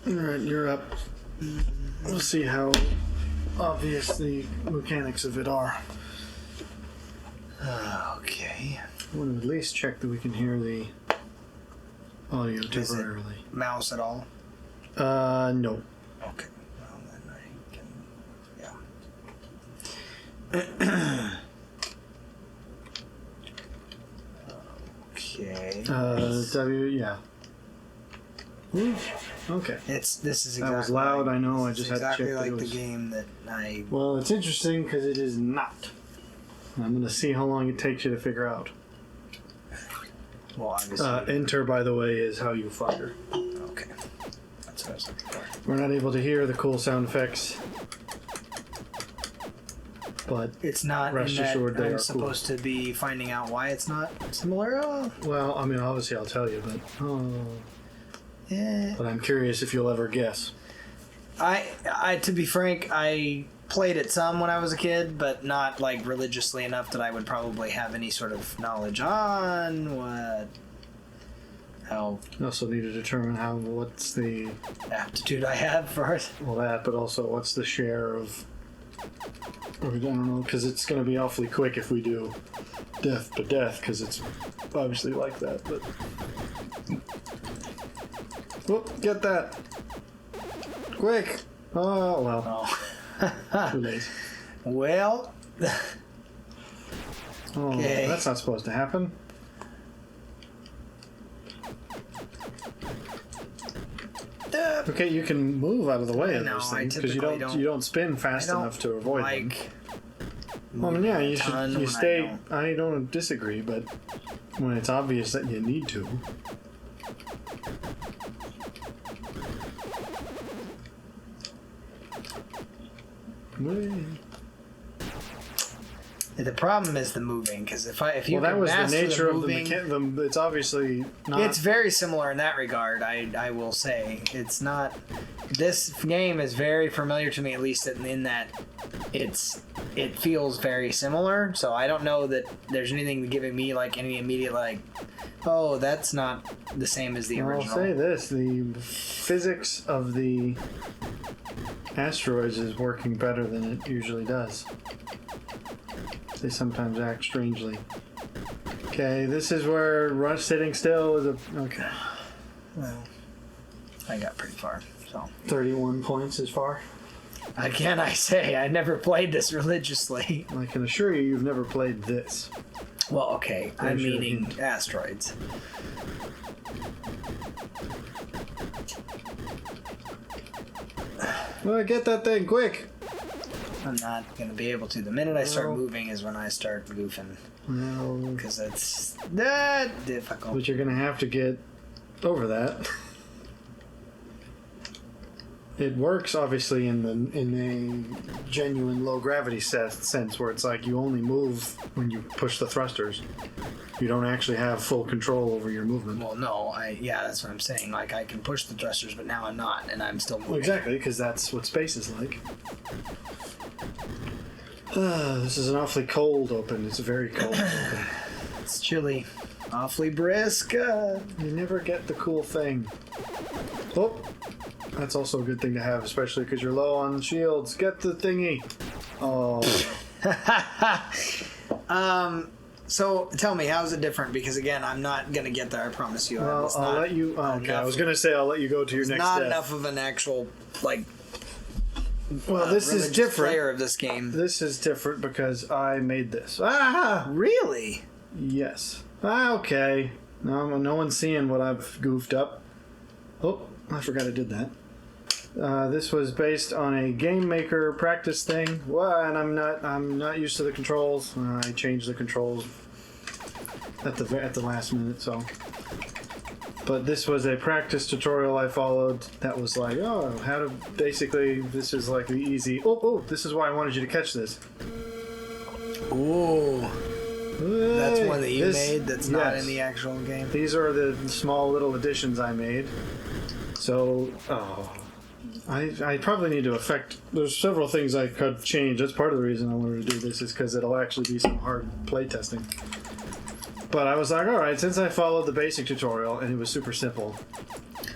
Alright, you're up. We'll see how obvious the mechanics of it are. Okay. I want to at least check that we can hear the audio temporarily. Mouse at all? No. Okay. Well, then I can... Yeah. Okay. Yeah. Ooh, okay. This is exactly... That was loud, I know, I just had to check exactly that like it was... the game that I... Well, it's interesting because it is not. I'm going to see how long it takes you to figure out. Well, obviously... enter, by the way, is how you fire. Okay. That's what I was looking for. We're not able to hear the cool sound effects. But it's not rest in that assured they I'm are supposed to be finding out why it's not similar. Well, I mean, obviously I'll tell you, but... Yeah. But I'm curious if you'll ever guess. I to be frank, I played it some when I was a kid, but not like religiously enough that I would probably have any sort of knowledge on how. You also need to determine what's the aptitude I have for it. Well, that, but also what's the share of. I don't know, because it's going to be awfully quick if we do death to death, because it's obviously like that. But whoop, get that quick! Oh well. Oh. Too late. Well. Okay. That's not supposed to happen. Okay, you can move out of the way of those things because you don't spin fast enough to avoid them. Well, I mean, yeah, you stay. I don't disagree, but when it's obvious that you need to. The problem is the moving, because if you that was the nature of the moving, it's obviously not. It's very similar in that regard. I will say it's not. This game is very familiar to me, at least in that it feels very similar. So I don't know that there's anything giving me like any immediate like, oh, that's not the same as the original. I'll say this: the physics of the asteroids is working better than it usually does. They sometimes act strangely. Okay, this is where sitting still is a... Okay. Well, I got pretty far, so... 31 points is far. Again, I say, I never played this religiously. I can assure you've never played this. Well, okay, I'm meaning asteroids. Well, get that thing, quick! I'm not going to be able to. The minute I start moving is when I start goofing. No. Because it's that difficult. But you're going to have to get over that. It works, obviously, in a genuine low-gravity sense, where it's like you only move when you push the thrusters. You don't actually have full control over your movement. Well, no, that's what I'm saying. Like, I can push the thrusters, but now I'm not, and I'm still moving. Well, exactly, because that's what space is like. This is an awfully cold open. It's a very cold open. It's chilly. Awfully brisk. You never get the cool thing. Oh, that's also a good thing to have, especially because you're low on shields. Get the thingy. Oh. So tell me, how is it different? Because again, I'm not gonna get there. I promise you. Well, I'll let you. Okay, I was gonna say I'll let you go to your next not step. Enough of an actual like. Well, this is different. Player of this game. This is different because I made this. Ah, really? Yes. Okay. No one's seeing what I've goofed up. Oh, I forgot I did that. This was based on a game maker practice thing. Well, and I'm not used to the controls. I changed the controls at the last minute, so. But this was a practice tutorial I followed that was like, oh, how to basically, this is like the easy, this is why I wanted you to catch this. Ooh. That's one that you made that's not in the actual game? These are the small little additions I made. So, I probably need to there's several things I could change. That's part of the reason I wanted to do this is because it'll actually be some hard play testing. But I was like, alright, since I followed the basic tutorial and it was super simple,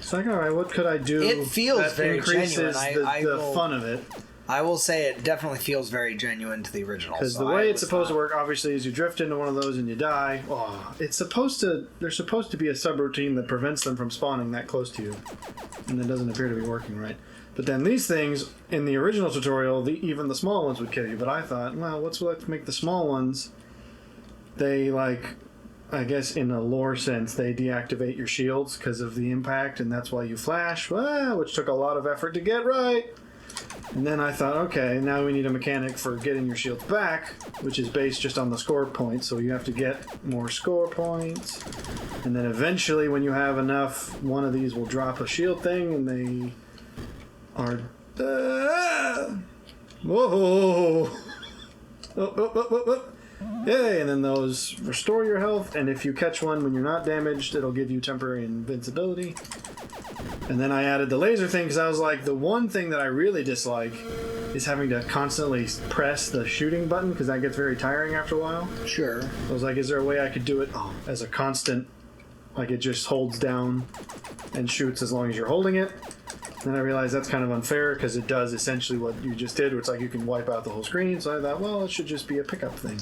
It's like, all right, what could I do? It feels that very increases genuine. the fun of it. I will say it definitely feels very genuine to the original. Because the way it's supposed to work, obviously, is you drift into one of those and you die. Oh, there's supposed to be a subroutine that prevents them from spawning that close to you. And that doesn't appear to be working right. But then these things, in the original tutorial, even the small ones would kill you. But I thought, well, let's make the small ones, they, like, I guess in a lore sense, they deactivate your shields because of the impact, and that's why you flash, which took a lot of effort to get right. And then I thought, okay, now we need a mechanic for getting your shields back, which is based just on the score points, so you have to get more score points. And then eventually, when you have enough, one of these will drop a shield thing, and they are... Whoa! Yay! And then those restore your health, and if you catch one when you're not damaged, it'll give you temporary invincibility. And then I added the laser thing because I was like, the one thing that I really dislike is having to constantly press the shooting button because that gets very tiring after a while. Sure. I was like, is there a way I could do it as a constant, like it just holds down and shoots as long as you're holding it? Then I realized that's kind of unfair because it does essentially what you just did, where it's like you can wipe out the whole screen. So I thought, well, it should just be a pickup thing.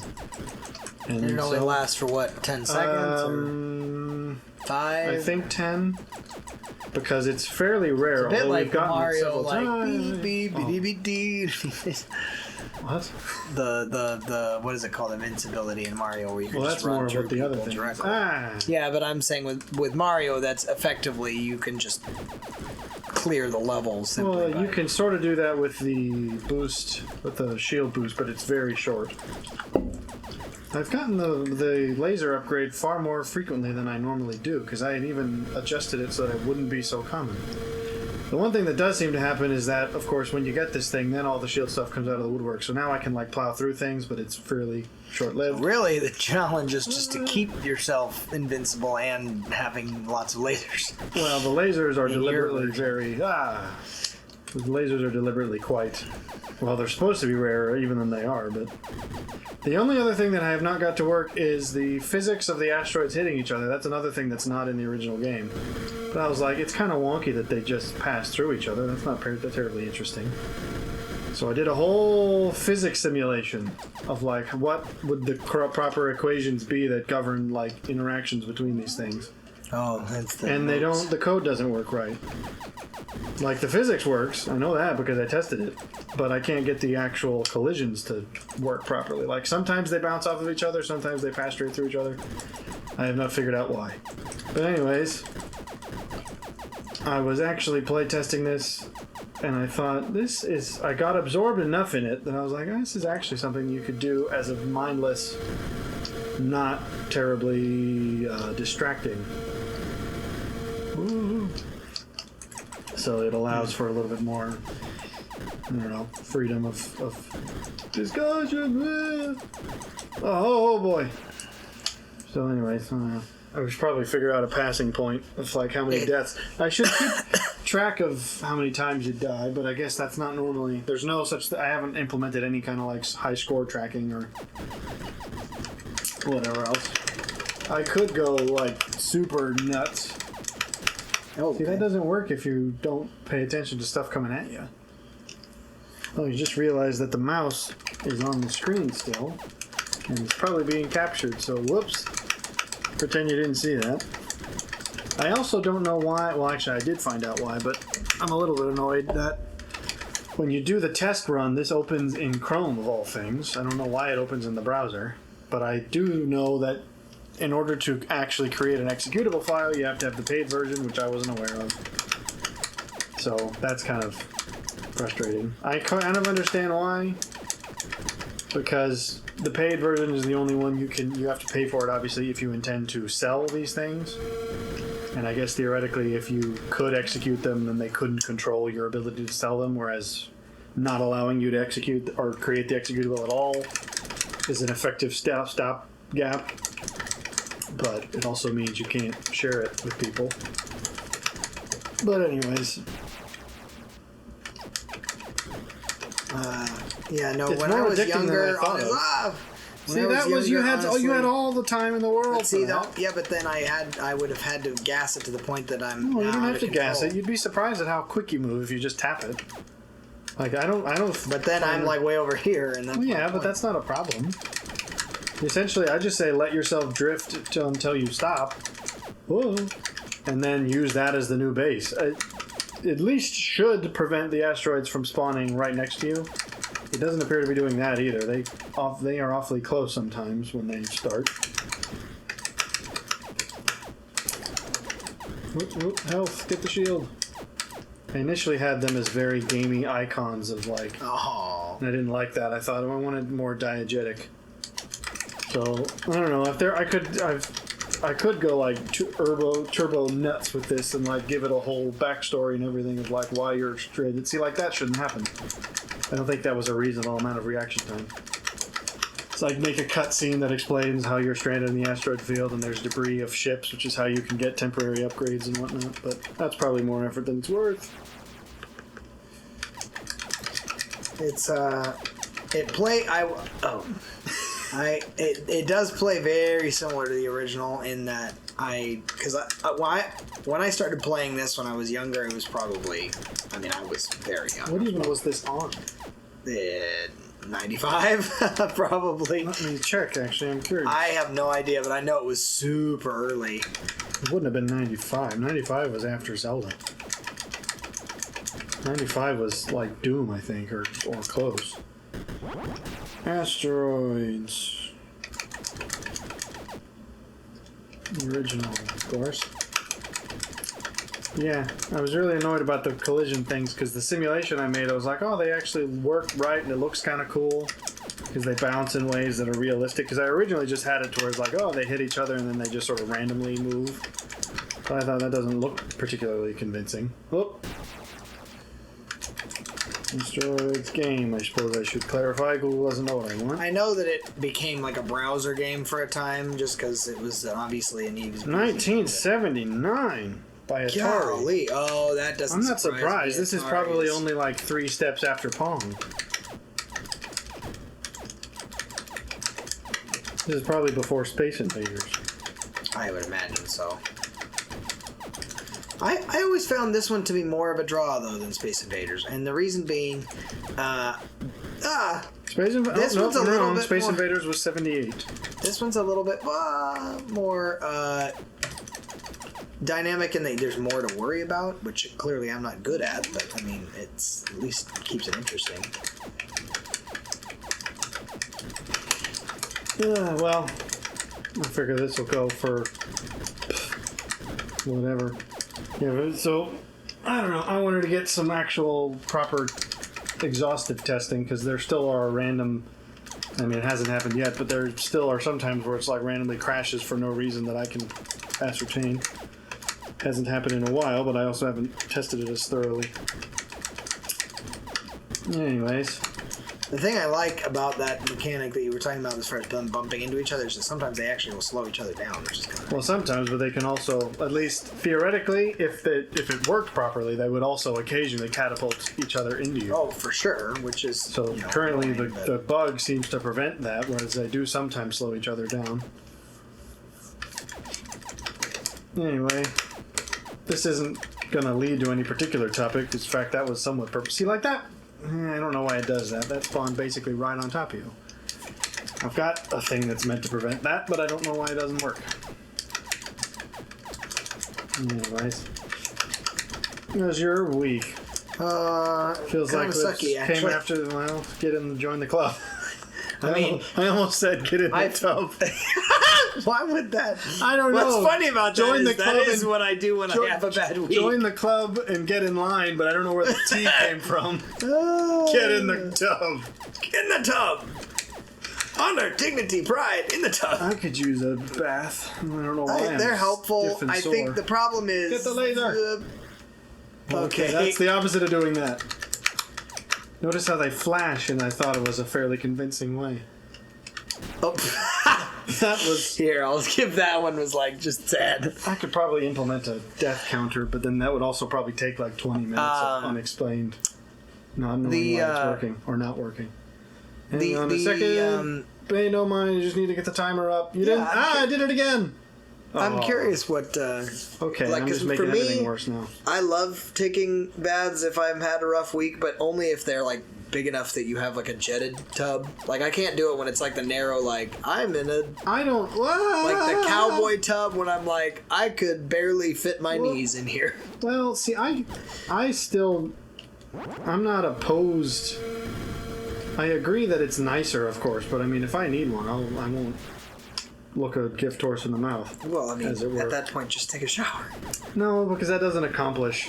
And it only lasts for what, 10 seconds? Or 5? I think 10. Because it's fairly rare. It's a bit like we've gotten Mario, it several times. What? The what is it called? Invincibility in Mario, where you can just run through the other people thing. directly. Yeah, but I'm saying with Mario, that's effectively you can just clear the levels simply. Well, you can sort of do that with the boost, with the shield boost, but it's very short. I've gotten the laser upgrade far more frequently than I normally do, because I had even adjusted it so that it wouldn't be so common. The one thing that does seem to happen is that, of course, when you get this thing, then all the shield stuff comes out of the woodwork. So now I can, like, plow through things, but it's fairly short-lived. Really, the challenge is just to keep yourself invincible and having lots of lasers. Well, the lasers are deliberately the lasers are deliberately quite... Well, they're supposed to be rarer, even than they are, but... The only other thing that I have not got to work is the physics of the asteroids hitting each other. That's another thing that's not in the original game. But I was like, it's kind of wonky that they just pass through each other. That's not terribly interesting. So I did a whole physics simulation of, like, what would the proper equations be that govern, like, interactions between these things. Oh, that's the... And the code doesn't work right. Like, the physics works, I know that because I tested it, but I can't get the actual collisions to work properly. Like, sometimes they bounce off of each other, sometimes they pass straight through each other. I have not figured out why. But anyways, I was actually playtesting this, and I thought, I got absorbed enough in it that I was like, this is actually something you could do as a mindless, not terribly distracting. Ooh. So it allows for a little bit more, I don't know, freedom of discussion. Oh boy. So anyways, I should probably figure out a passing point of, like, how many deaths. I should keep track of how many times you die, but I guess that's not normally... There's no such... I haven't implemented any kind of, like, high score tracking or whatever else. I could go, like, super nuts. Oh, see, that doesn't work if you don't pay attention to stuff coming at you. Oh, you just realized that the mouse is on the screen still, and it's probably being captured, so whoops. Pretend you didn't see that. I also don't know why, well, actually I did find out why, but I'm a little bit annoyed that when you do the test run, this opens in Chrome of all things. I don't know why it opens in the browser, but I do know that in order to actually create an executable file, you have to have the paid version, which I wasn't aware of. So that's kind of frustrating. I kind of understand why, because the paid version is the only one you have to pay for it, obviously, if you intend to sell these things. And I guess theoretically, if you could execute them, then they couldn't control your ability to sell them, whereas not allowing you to execute or create the executable at all is an effective stop gap. But it also means you can't share it with people. But anyways. Yeah, no, when I was younger, See, that was you had all the time in the world. But see, but then I would have had to gas it to the point that I'm. No, you don't have to gas it. You'd be surprised at how quick you move if you just tap it. Like I don't. But then I'm like way over here, and that's but that's not a problem. Essentially, I just say let yourself drift until you stop. Whoa. And then use that as the new base. At least should prevent the asteroids from spawning right next to you. It doesn't appear to be doing that either. They are awfully close sometimes when they start. Whoop, health, get the shield. I initially had them as very gamey icons of like... Oh. And I didn't like that. I thought I wanted more diegetic. So, I don't know. I could go like turbo nuts with this and like give it a whole backstory and everything of like why you're stranded. See, like that shouldn't happen. I don't think that was a reasonable amount of reaction time. It's like make a cutscene that explains how you're stranded in the asteroid field and there's debris of ships, which is how you can get temporary upgrades and whatnot. But that's probably more effort than it's worth. It does play very similar to the original in that when I started playing this when I was younger, it was probably, I was very young. What even was this on? 95, probably. Let me check, actually, I'm curious. I have no idea, but I know it was super early. It wouldn't have been 95. 95 was after Zelda. 95 was like Doom, I think, or close. Asteroids. The original, of course. Yeah, I was really annoyed about the collision things because the simulation I made, I was like, oh, they actually work right and it looks kind of cool because they bounce in ways that are realistic. Because I originally just had it to where it's like, oh, they hit each other and then they just sort of randomly move. But I thought that doesn't look particularly convincing. Whoop. Asteroids game, I suppose I should clarify. Google doesn't know what I want. I know that it became like a browser game for a time just because it was obviously an easy. 1979 by Atari. Golly. Oh, that doesn't. I'm not surprised. Me. This is probably only like 3 steps after Pong. This is probably before Space Invaders. I would imagine so. I always found this one to be more of a draw, though, than Space Invaders. And the reason being... Space Invaders was 78. This one's a little bit more dynamic, and there's more to worry about, which clearly I'm not good at, but, it's at least keeps it interesting. Well, I figure this will go for... whatever. Yeah, so, I don't know. I wanted to get some actual proper exhaustive testing because there still are random... it hasn't happened yet, but there still are some times where it's like randomly crashes for no reason that I can ascertain. Hasn't happened in a while, but I also haven't tested it as thoroughly. Anyways... The thing I like about that mechanic that you were talking about as far as them bumping into each other is that sometimes they actually will slow each other down, which is kind of... Well, sometimes, but they can also, at least theoretically, if it worked properly, they would also occasionally catapult each other into you. Oh, for sure, which is... So currently the bug seems to prevent that, whereas they do sometimes slow each other down. Anyway, this isn't going to lead to any particular topic. In fact, that was somewhat purpose. See, like that... I don't know why it does that. That spawned basically right on top of you. I've got a thing that's meant to prevent that, but I don't know why it doesn't work. Anyways. How's your week? Feels like this sucky, came after, join the club. I almost said get in the tub. Why would that? I don't know. What's funny about that is what I do when I have a bad week. Join the club and get in line, but I don't know where the T came from. Get in the tub. Get in the tub. Honor, dignity, pride, in the tub. I could use a bath. I don't know why. They're helpful. I think the problem is... Get the laser. Okay, that's the opposite of doing that. Notice how they flash, and I thought it was a fairly convincing way. Oh. That was... Here, I'll give that one was just sad. I could probably implement a death counter, but then that would also probably take 20 minutes of unexplained not knowing why it's working or not working. Hang on a second. pay no mind. You just need to get the timer up. You didn't. I did it again. I'm curious what. Okay, Like, I'm 'cause just making for me- everything worse now. I love taking baths if I've had a rough week, but only if they're like big enough that you have like a jetted tub. Like I can't do it when it's like the narrow, like I'm in a I don't like the cowboy tub when I'm like I could barely fit my knees in here. Well, see, I still, I'm not opposed. I agree that it's nicer, of course, but I mean, if I need one, I won't look a gift horse in the mouth. Well, I mean, as it were. at that point, just take a shower. No, because that doesn't accomplish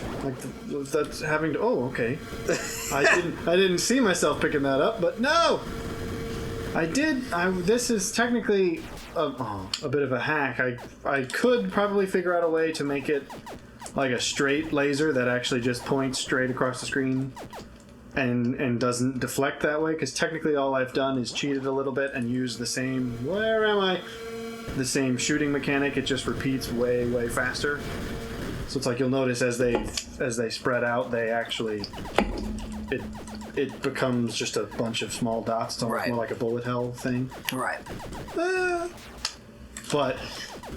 that's having to. Oh, okay. I didn't see myself picking that up, but no, I did. This is technically a bit of a hack. I could probably figure out a way to make it like a straight laser that actually just points straight across the screen and doesn't deflect that way, because technically all I've done is cheated a little bit and used the same the same shooting mechanic. It just repeats way faster. So it's like you'll notice as they spread out, they actually it becomes just a bunch of small dots. It's almost more like a bullet hell thing. Right. But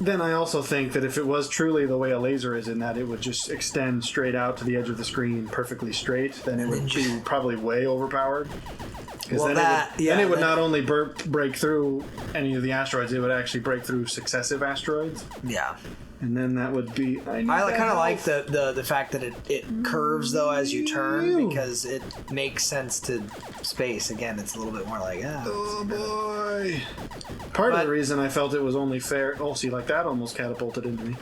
then I also think that if it was truly the way a laser is, in that it would just extend straight out to the edge of the screen perfectly straight, then it would be probably way overpowered. Because then it would not only break through any of the asteroids, it would actually break through successive asteroids. Yeah. And then that would be... I kind of like the fact that it curves, though, as you turn, because it makes sense to space. Again, it's a little bit more like, oh, boy. Part of the reason I felt it was only fair... Oh, see, like that almost catapulted into me.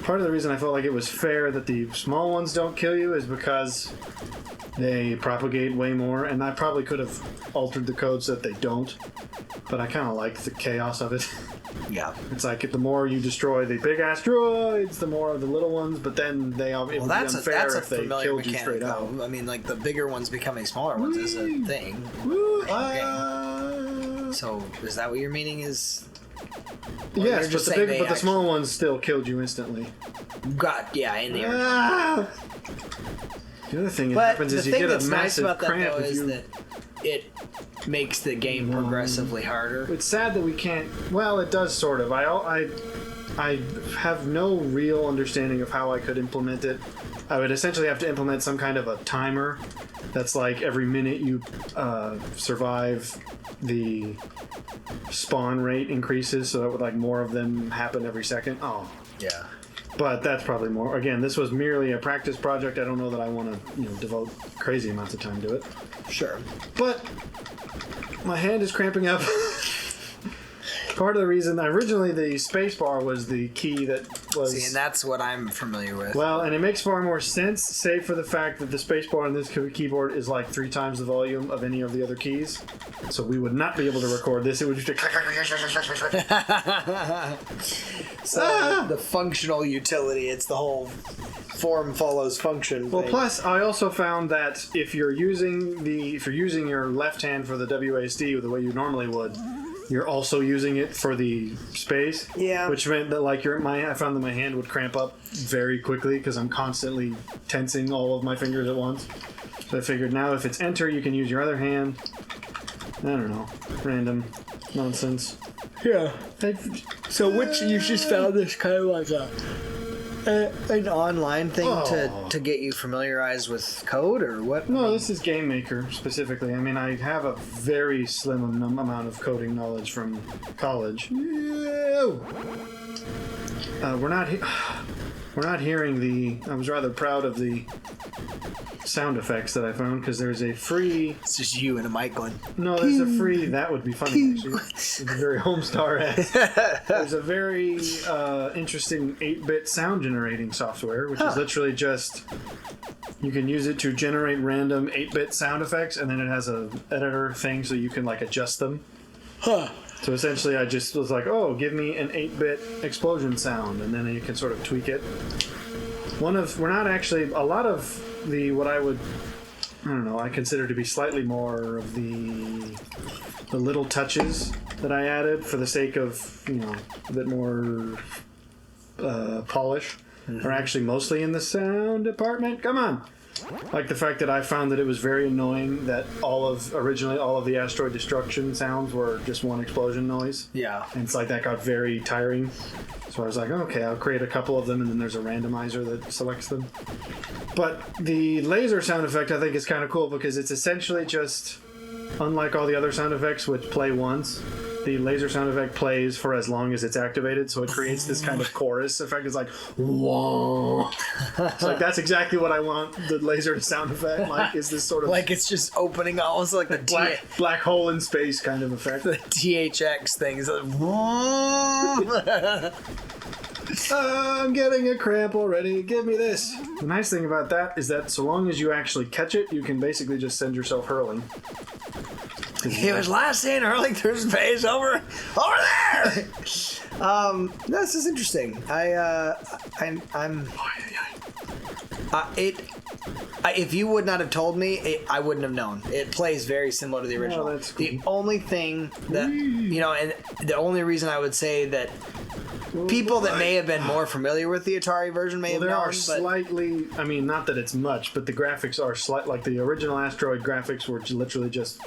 Part of the reason I felt like it was fair that the small ones don't kill you is because they propagate way more, and I probably could have altered the code so that they don't, but I kind of like the chaos of it. Yeah. It's like the more you destroy the big asteroids, the more of the little ones, but then it would be unfair if they killed you straight out. I mean, like the bigger ones becoming smaller ones is a thing. So is that what your meaning is? Yes, but the small ones still killed you instantly. In the original. The other thing that happens is you get a massive cramp though, is that it makes the game progressively harder. It's sad that we can't. Well, it does sort of. I have no real understanding of how I could implement it. I would essentially have to implement some kind of a timer that's like every minute you survive, the spawn rate increases, so that would like more of them happen every second. Oh. Yeah. But that's probably more. Again, this was merely a practice project. I don't know that I want to, devote crazy amounts of time to it. Sure. But my hand is cramping up. Part of the reason, originally the spacebar was the key that was... See, and that's what I'm familiar with. Well, and it makes far more sense, save for the fact that the spacebar on this keyboard is like 3 times the volume of any of the other keys. So we would not be able to record this. It would just be... So the functional utility, it's the whole form follows function Well, thing. plus I also found that if you're using your left hand for the WASD the way you normally would, you're also using it for the space. Yeah. Which meant that I found that my hand would cramp up very quickly because I'm constantly tensing all of my fingers at once. So I figured now if it's enter, you can use your other hand. I don't know. Random nonsense. Yeah. So which you just found this kind of like an online thing to get you familiarized with code, or what? No, this is Game Maker specifically. I mean, I have a very slim amount of coding knowledge from college. We're not hearing the... I was rather proud of the sound effects that I found, because there's a free... It's just you and a mic going... No, there's a free... That would be funny, actually. It's a very Homestar-esque. There's a very interesting 8-bit sound generating software, which is literally just... You can use it to generate random 8-bit sound effects, and then it has a editor thing so you can like adjust them. Huh. So essentially I just was like, oh, give me an 8-bit explosion sound, and then you can sort of tweak it. A lot of the, what I would, I don't know, I consider to be slightly more of the little touches that I added for the sake of, a bit more polish, are actually mostly in the sound department. Come on. Like the fact that I found that it was very annoying that originally all of the asteroid destruction sounds were just one explosion noise. Yeah. And it's like that got very tiring. So I was like, okay, I'll create a couple of them, and then there's a randomizer that selects them. But the laser sound effect I think is kind of cool because it's essentially just, unlike all the other sound effects which play once, the laser sound effect plays for as long as it's activated, so it creates this kind of chorus effect. It's like, whoa. It's like, that's exactly what I want the laser sound effect like, is this sort of... Like it's just opening almost like the black hole in space kind of effect. The THX thing is like, I'm getting a cramp already. Give me this. The nice thing about that is that so long as you actually catch it, you can basically just send yourself hurling. He was last seen hurling through space over there. This is interesting. If you would not have told me, I wouldn't have known. It plays very similar to the original. Oh, that's cool. The only thing that and the only reason I would say that people that may have been more familiar with the Atari version may have known. There are slightly, I mean, not that it's much, but the graphics are like the original Asteroid graphics were literally just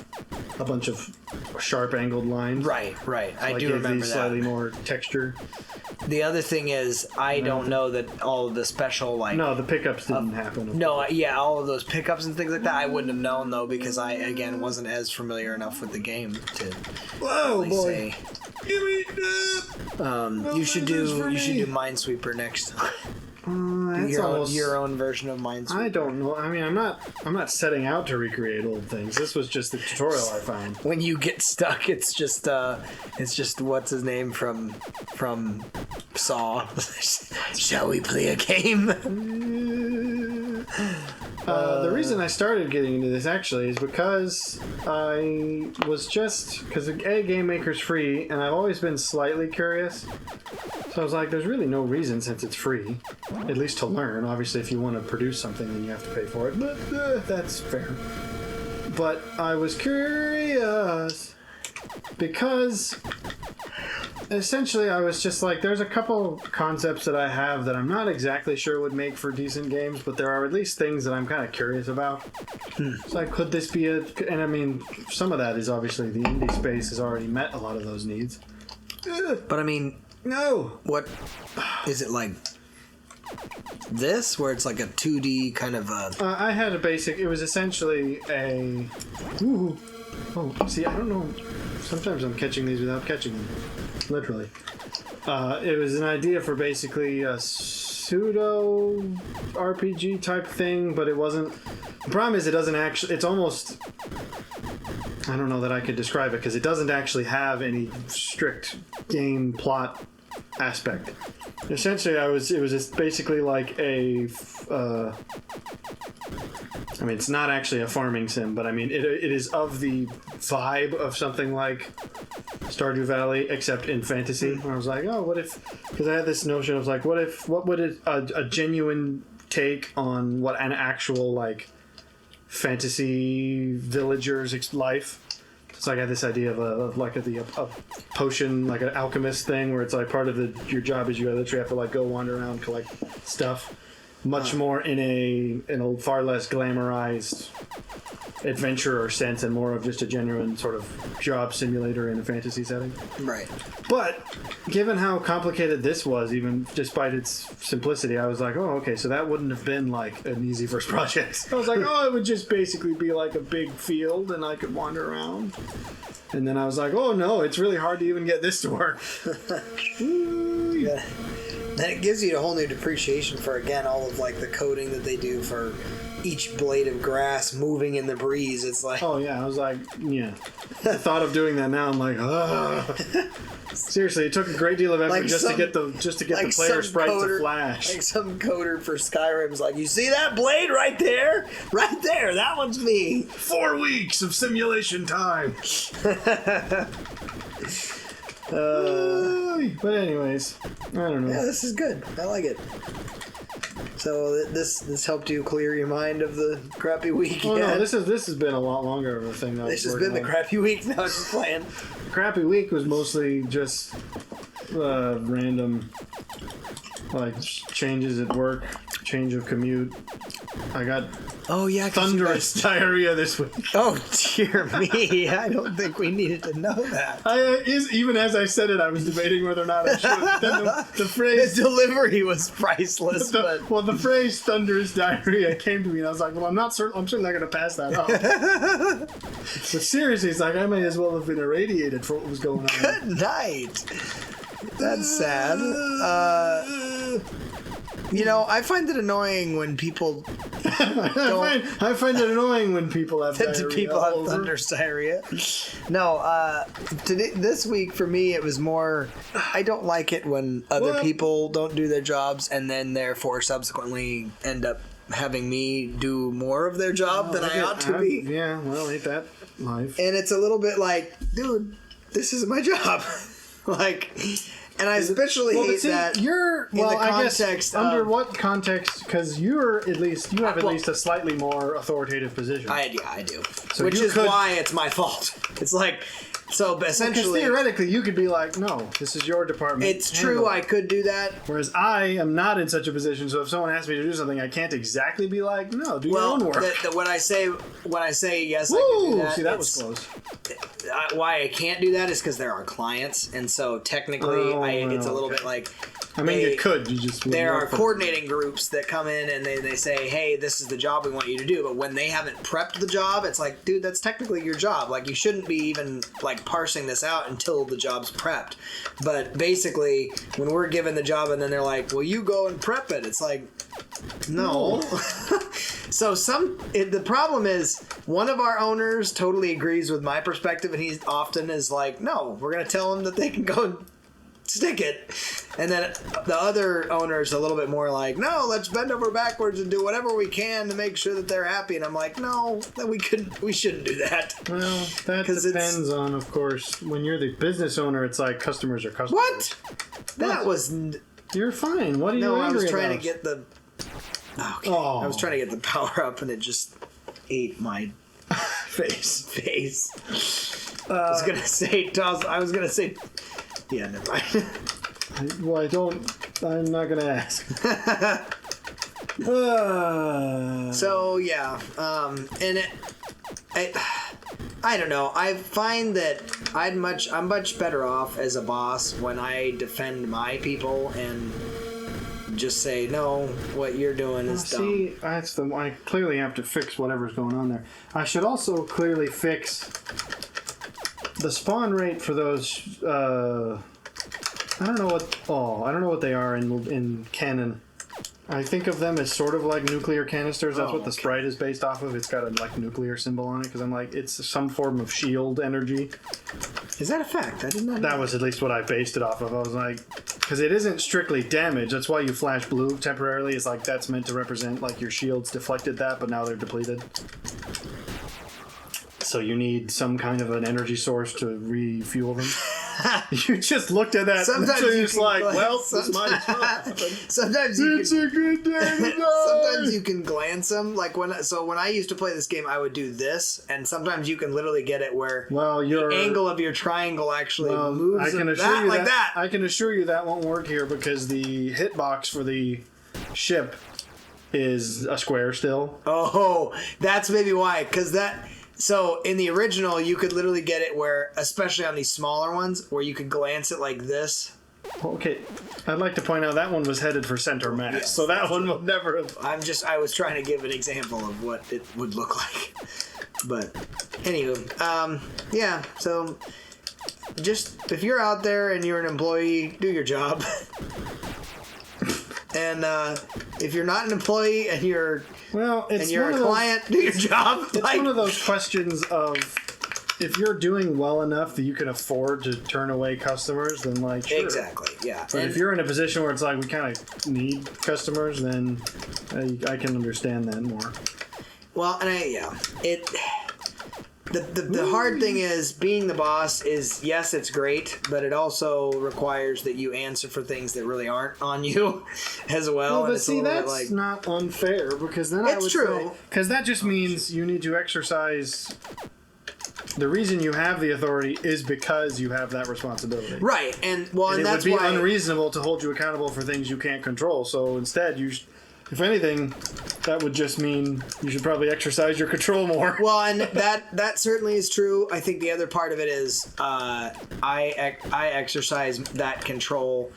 a bunch of sharp angled lines. Right. So I do remember that. Slightly more texture. The other thing is, I don't know that all of the special No, the pickups didn't happen. No, yeah, all of those pickups and things like that, I wouldn't have known though because I again wasn't as familiar enough with the game to. Whoa, boy! Say. Give me that. You should do Minesweeper next time. Your own version of Minesweeper. I don't know. I mean, I'm not setting out to recreate old things. This was just the tutorial I found. When you get stuck, it's just what's his name from Saw. Shall we play a game? The reason I started getting into this actually is because I was because Game Maker's free, and I've always been slightly curious. So I was like, there's really no reason since it's free, at least to learn. Obviously, if you want to produce something, then you have to pay for it, but that's fair. But I was curious because essentially I was just like, there's a couple concepts that I have that I'm not exactly sure would make for decent games, but there are at least things that I'm kind of curious about. It's like, could this be and I mean, some of that is obviously the indie space has already met a lot of those needs. But I mean... No! What is it like? This, where it's like a 2D kind of a... I had a basic... It was essentially a... Ooh. Oh, see, I don't know. Sometimes I'm catching these without catching them. Literally. It was an idea for basically a pseudo RPG type thing, but it wasn't... The problem is it doesn't actually... It's almost... I don't know that I could describe it, because it doesn't actually have any strict game plot aspect. Essentially, it was just basically like a... I mean, it's not actually a farming sim, but I mean, it is of the vibe of something like Stardew Valley, except in fantasy. And I was like, oh, what if... Because I had this notion of like, what would a genuine take on what an actual, like, fantasy villager's life. It's like I had this idea of a potion, like an alchemist thing, where it's like part of your job is you literally have to like go wander around, collect stuff. Much more in a far less glamorized adventurer sense, and more of just a genuine sort of job simulator in a fantasy setting. Right. But given how complicated this was, even despite its simplicity, I was like, oh, okay, so that wouldn't have been like an easy first project. I was like, oh, it would just basically be like a big field and I could wander around. And then I was like, oh no, it's really hard to even get this to work. Yeah. Then it gives you a whole new appreciation for, again, all of like the coding that they do for each blade of grass moving in the breeze. It's like, oh yeah, I was like, yeah. The thought of doing that now, I'm like, ugh. Seriously, it took a great deal of effort like just to get the player sprites to flash. Like some coder for Skyrim's like, you see that blade right there? Right there, that one's me. 4 weeks of simulation time. But anyways, I don't know. Yeah, this is good. I like it. So this helped you clear your mind of the crappy week. Oh no, this has been a lot longer of a thing. This has been the crappy week. Now it's just playing. The crappy week was mostly just random, like changes at work, change of commute, I got Oh yeah, 'cause you thunderous guys- diarrhea this week. Oh dear me! I don't think we needed to know that. Even as I said it, I was debating whether or not I should. Then the The phrase, delivery was priceless, but the phrase "thunderous diarrhea" came to me, and I was like, "Well, I'm not certain. I'm certainly not going to pass that up." But seriously, it's like I may as well have been irradiated for what was going on. good night. That's sad. You know, I find it annoying when people I find it annoying when people have diarrhea. people have over. thunderous diarrhea. No, this week for me it was more. I don't like it when other Well- people don't do their jobs and then therefore subsequently end up having me do more of their job than I ought to be. Yeah, well, ain't that life? And it's a little bit like, dude, this is my job. Like, and I especially Well, but hate see, that. you're in well. the I guess context under of- what context? Because you have at least a slightly more authoritative position. I do. So Which you is could- why it's my fault. It's like, so Because essentially, theoretically, you could be like, "No, this is your department." it's Handle true. it." I could do that. Whereas I am not in such a position, so if someone asks me to do something, I can't exactly be like, "No, do your Well, own work." when I say yes, I Woo! can do that. See, that was it's- close. Why I can't do that is because there are clients, and so technically, Oh, it's a well, little okay. bit like. I mean, they- you could. You just wouldn't There are work for- coordinating groups that come in and they say, hey, this is the job we want you to do. But when they haven't prepped the job, it's like, dude, that's technically your job. Like, you shouldn't be even, like, parsing this out until the job's prepped. But basically, when we're given the job and then they're like, well, you go and prep it. It's like, no. So the problem is one of our owners totally agrees with my perspective, and he often is like, no, we're going to tell them that they can go and stick it. And then the other owner is a little bit more like, no, let's bend over backwards and do whatever we can to make sure that they're happy. And I'm like, no, we shouldn't do that. Well, that 'Cause it's- depends on, of course, when you're the business owner, it's like customers are customers. What? That was You're fine. What are you no. I angry was trying about? to get the. Okay. Oh. I was trying to get the power up, and it just ate my face. face. I was gonna say. Yeah, never mind. I'm not going to ask. So yeah, and I don't know. I find that I'm much better off as a boss when I defend my people and just say no. What you're doing is dumb. See, I clearly have to fix whatever's going on there. I should also clearly fix the spawn rate for those. I don't know what they are in canon. I think of them as sort of like nuclear canisters. That's what the sprite is based off of. It's got a like nuclear symbol on it because I'm like, it's some form of shield energy. Is that a fact? I did not know. That was at least what I based it off of. I was like, because it isn't strictly damage. That's why you flash blue temporarily. It's like that's meant to represent like your shields deflected that, but now they're depleted. So you need some kind of an energy source to refuel them. You just looked at that Sometimes and you you're just can like, glance- well, this might as well happen. Sometimes you It's can. a good day to die. Sometimes you can glance them. Like when I used to play this game, I would do this, and sometimes you can literally get it where Well, your the angle of your triangle actually well, moves. I can it assure you like that. I can assure you that won't work here because the hitbox for the ship is a square still. Oh, that's maybe why. Because that. So in the original, you could literally get it where, especially on these smaller ones, where you could glance it like this. Okay, I'd like to point out that one was headed for center mass, Yes, so that one would never have. I was trying to give an example of what it would look like. But, anywho, yeah, so just, if you're out there and you're an employee, do your job. And if you're not an employee and you're It's a one of those- client, do your job. It's one of those questions of if you're doing well enough that you can afford to turn away customers, then like sure. Exactly, yeah. But if you're in a position where it's like we kind of need customers, then I can understand that more. Well, and the hard thing is being the boss is, yes, it's great, but it also requires that you answer for things that really aren't on you as well. Well, and but it's a see, little that's bit like, not unfair because then I It's would true. because that just means you need to exercise. The reason you have the authority is because you have that responsibility. right, and And it would that's be why unreasonable to hold you accountable for things you can't control. So instead, If anything, that would just mean you should probably exercise your control more. Well, and that certainly is true. I think the other part of it is I exercise that control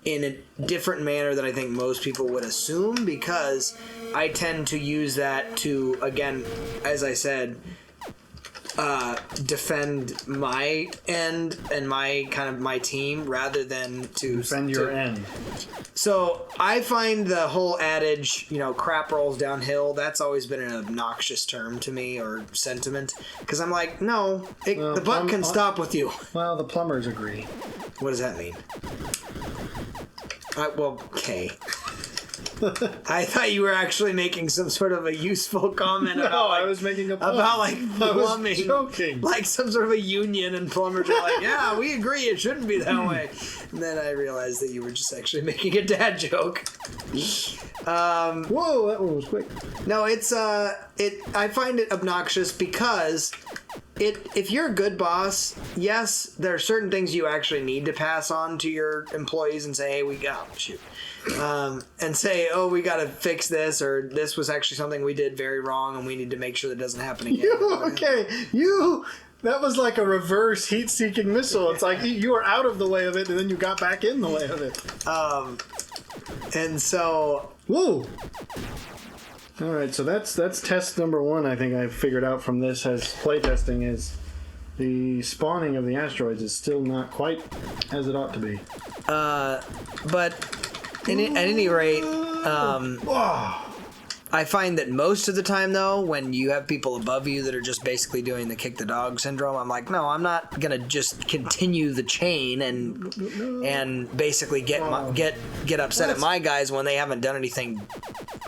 in a different manner than I think most people would assume, because I tend to use that to, again, as I said, defend my end and my team rather than to defend your end. So I find the whole adage, crap rolls downhill, that's always been an obnoxious term to me, or sentiment, because I'm like, no, the buck can stop with you. Well, the plumbers agree. What does that mean? Okay. I thought you were actually making some sort of a useful comment about, I was making a point. About plumbing, joking. like some sort of a union, and plumbers are like, yeah, we agree, it shouldn't be that way. And then I realized that you were just actually making a dad joke. Whoa, that one was quick. No, I find it obnoxious because if you're a good boss, yes, there are certain things you actually need to pass on to your employees and say, hey, and say, oh, we got to fix this, or this was actually something we did very wrong and we need to make sure that doesn't happen again. That was like a reverse heat-seeking missile. It's like you were out of the way of it, and then you got back in the way of it. And so... Whoa! All right, so that's test number one. I think I figured out from this as playtesting is the spawning of the asteroids is still not quite as it ought to be. But at any rate, I find that most of the time, though, when you have people above you that are just basically doing the kick the dog syndrome, I'm like, no, I'm not gonna just continue the chain and basically get upset at my guys when they haven't done anything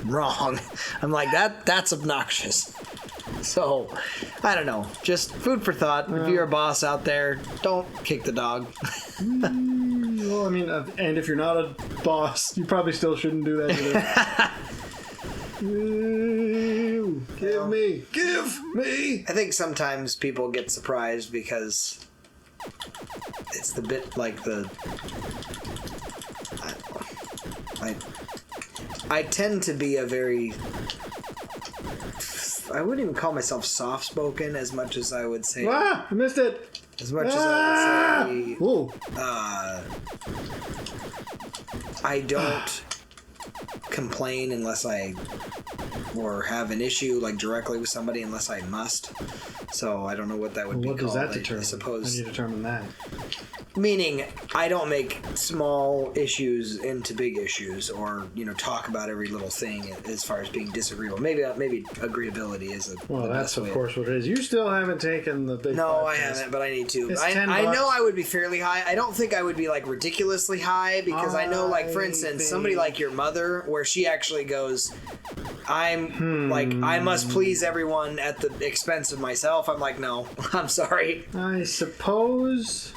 wrong. I'm like, that's obnoxious. So, I don't know. Just food for thought. If you're a boss out there, don't kick the dog. Well, I mean, and if you're not a boss, you probably still shouldn't do that either. Give me. I think sometimes people get surprised because it's the bit like the... I tend to be a very... I wouldn't even call myself soft-spoken as much as I would say... I missed it! As much as I would say... Whoa. I don't complain unless or have an issue like directly with somebody unless I must. So I don't know what that would be called. What does that determine? I suppose. How do you determine that? Meaning, I don't make small issues into big issues, or talk about every little thing as far as being disagreeable. Maybe agreeability is that's of course what it is. You still haven't taken the big. No, I haven't, but I need to. It's I $10. know I would be fairly high. I don't think I would be like ridiculously high, because I know, like, for instance, somebody like your mother, where she actually goes, I'm like, I must please everyone at the expense of myself. I'm like, no, I'm sorry. I suppose.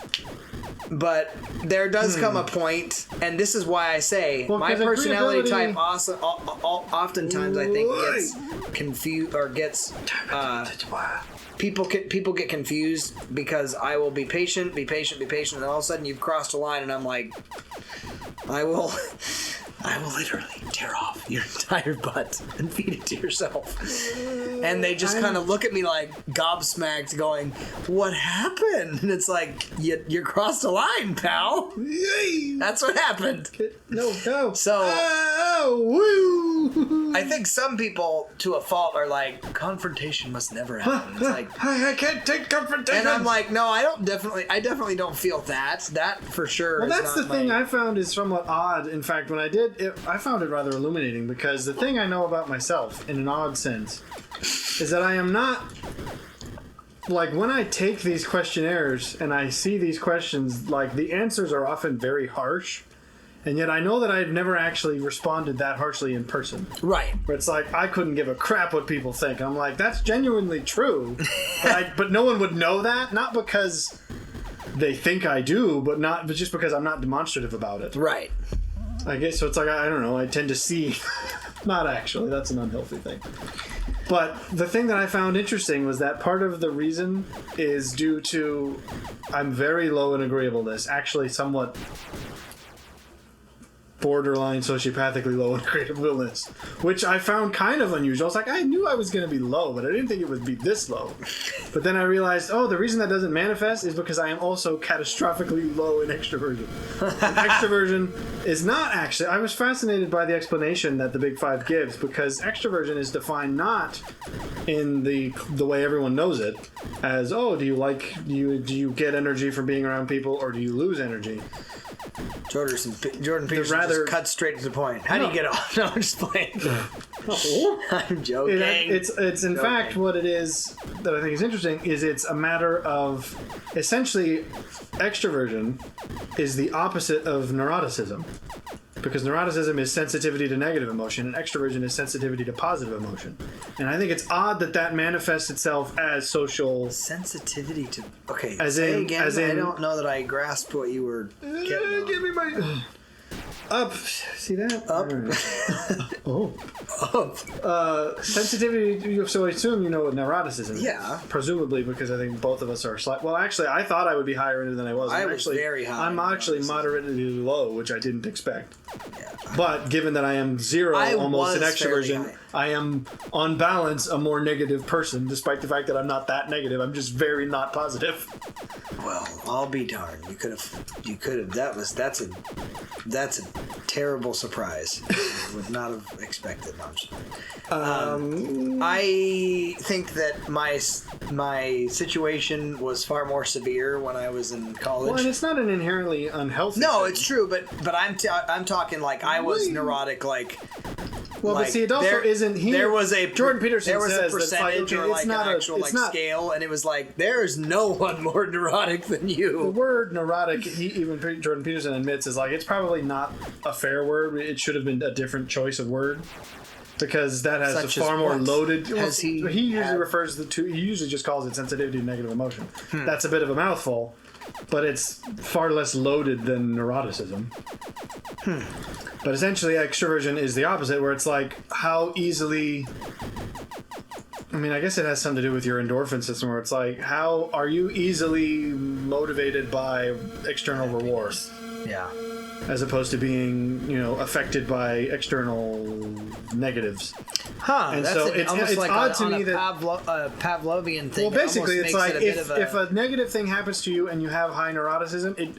But there does come a point, and this is why I say my personality type also, oftentimes I think gets confused, or gets people get confused, because I will be patient, and then all of a sudden you've crossed a line, and I'm like, I will literally tear off your entire butt and feed it to yourself. And they just kind of look at me like gobsmacked, going, what happened? And it's like, you crossed a line, pal. That's what happened. No. So, woo! I think some people, to a fault, are like, confrontation must never happen. It's like, I can't take confrontation. and I'm like, no, I definitely don't feel that. That for sure. Well, that's the thing I found is somewhat odd. In fact, when I did it, I found it rather illuminating, because the thing I know about myself, in an odd sense, is that I am not... Like, when I take these questionnaires and I see these questions, like, the answers are often very harsh, and yet I know that I've never actually responded that harshly in person. Right. Where it's like, I couldn't give a crap what people think. I'm like, that's genuinely true. But no one would know that, not because they think I do, but just because I'm not demonstrative about it. Right. I guess so. It's like, I don't know, I tend to see... Not actually, that's an unhealthy thing. But the thing that I found interesting was that part of the reason is due to I'm very low in agreeableness, actually somewhat borderline sociopathically low in creative willness, which I found kind of unusual. I was like, I knew I was going to be low, but I didn't think it would be this low. But then I realized, the reason that doesn't manifest is because I am also catastrophically low in extroversion. And extroversion is not actually... I was fascinated by the explanation that the Big Five gives, because extroversion is defined not in the way everyone knows it, as, do you get energy from being around people, or do you lose energy? Jordan Peterson just cut straight to the point. How do you get off? No, I'm just playing. I'm joking. It's in fact what it is that I think is interesting is it's a matter of essentially extroversion is the opposite of neuroticism. Because neuroticism is sensitivity to negative emotion, and extroversion is sensitivity to positive emotion. And I think it's odd that manifests itself as social... Sensitivity to... Okay, as I don't know that I grasped what you were getting Give me my... Up. See that? Up. Up. Sensitivity, so I assume you know what neuroticism is. Yeah. Presumably, because I think both of us are slight. Well, actually, I thought I would be higher than I was. I was very high. I'm actually moderately low, which I didn't expect. Yeah. But given that I am zero almost in extroversion, I am, on balance, a more negative person, despite the fact that I'm not that negative. I'm just very not positive. Well, I'll be darned. You could have. That's a terrible surprise. I would not have expected much. I think that my situation was far more severe when I was in college. Well, and it's not an inherently unhealthy No, thing. It's true, but I'm talking like I was neurotic, like. Well, but see, it also isn't. There was a Jordan Peterson there was says a percentage that, or like an actual scale, and it was like there is no one more neurotic than you. The word neurotic, even Jordan Peterson admits, is like it's probably not a fair word. It should have been a different choice of word. Because that has Such a far more loaded. He usually refers to. He usually just calls it sensitivity to negative emotion. That's a bit of a mouthful, but it's far less loaded than neuroticism. But essentially, extroversion is the opposite, where it's like how easily. I mean, I guess it has something to do with your endorphin system, where it's like how are you easily motivated by external rewards? Yeah. As opposed to being, affected by external negatives. And so it's like odd to me that Pavlovian thing. Well, basically, it's like if a negative thing happens to you and you have high neuroticism,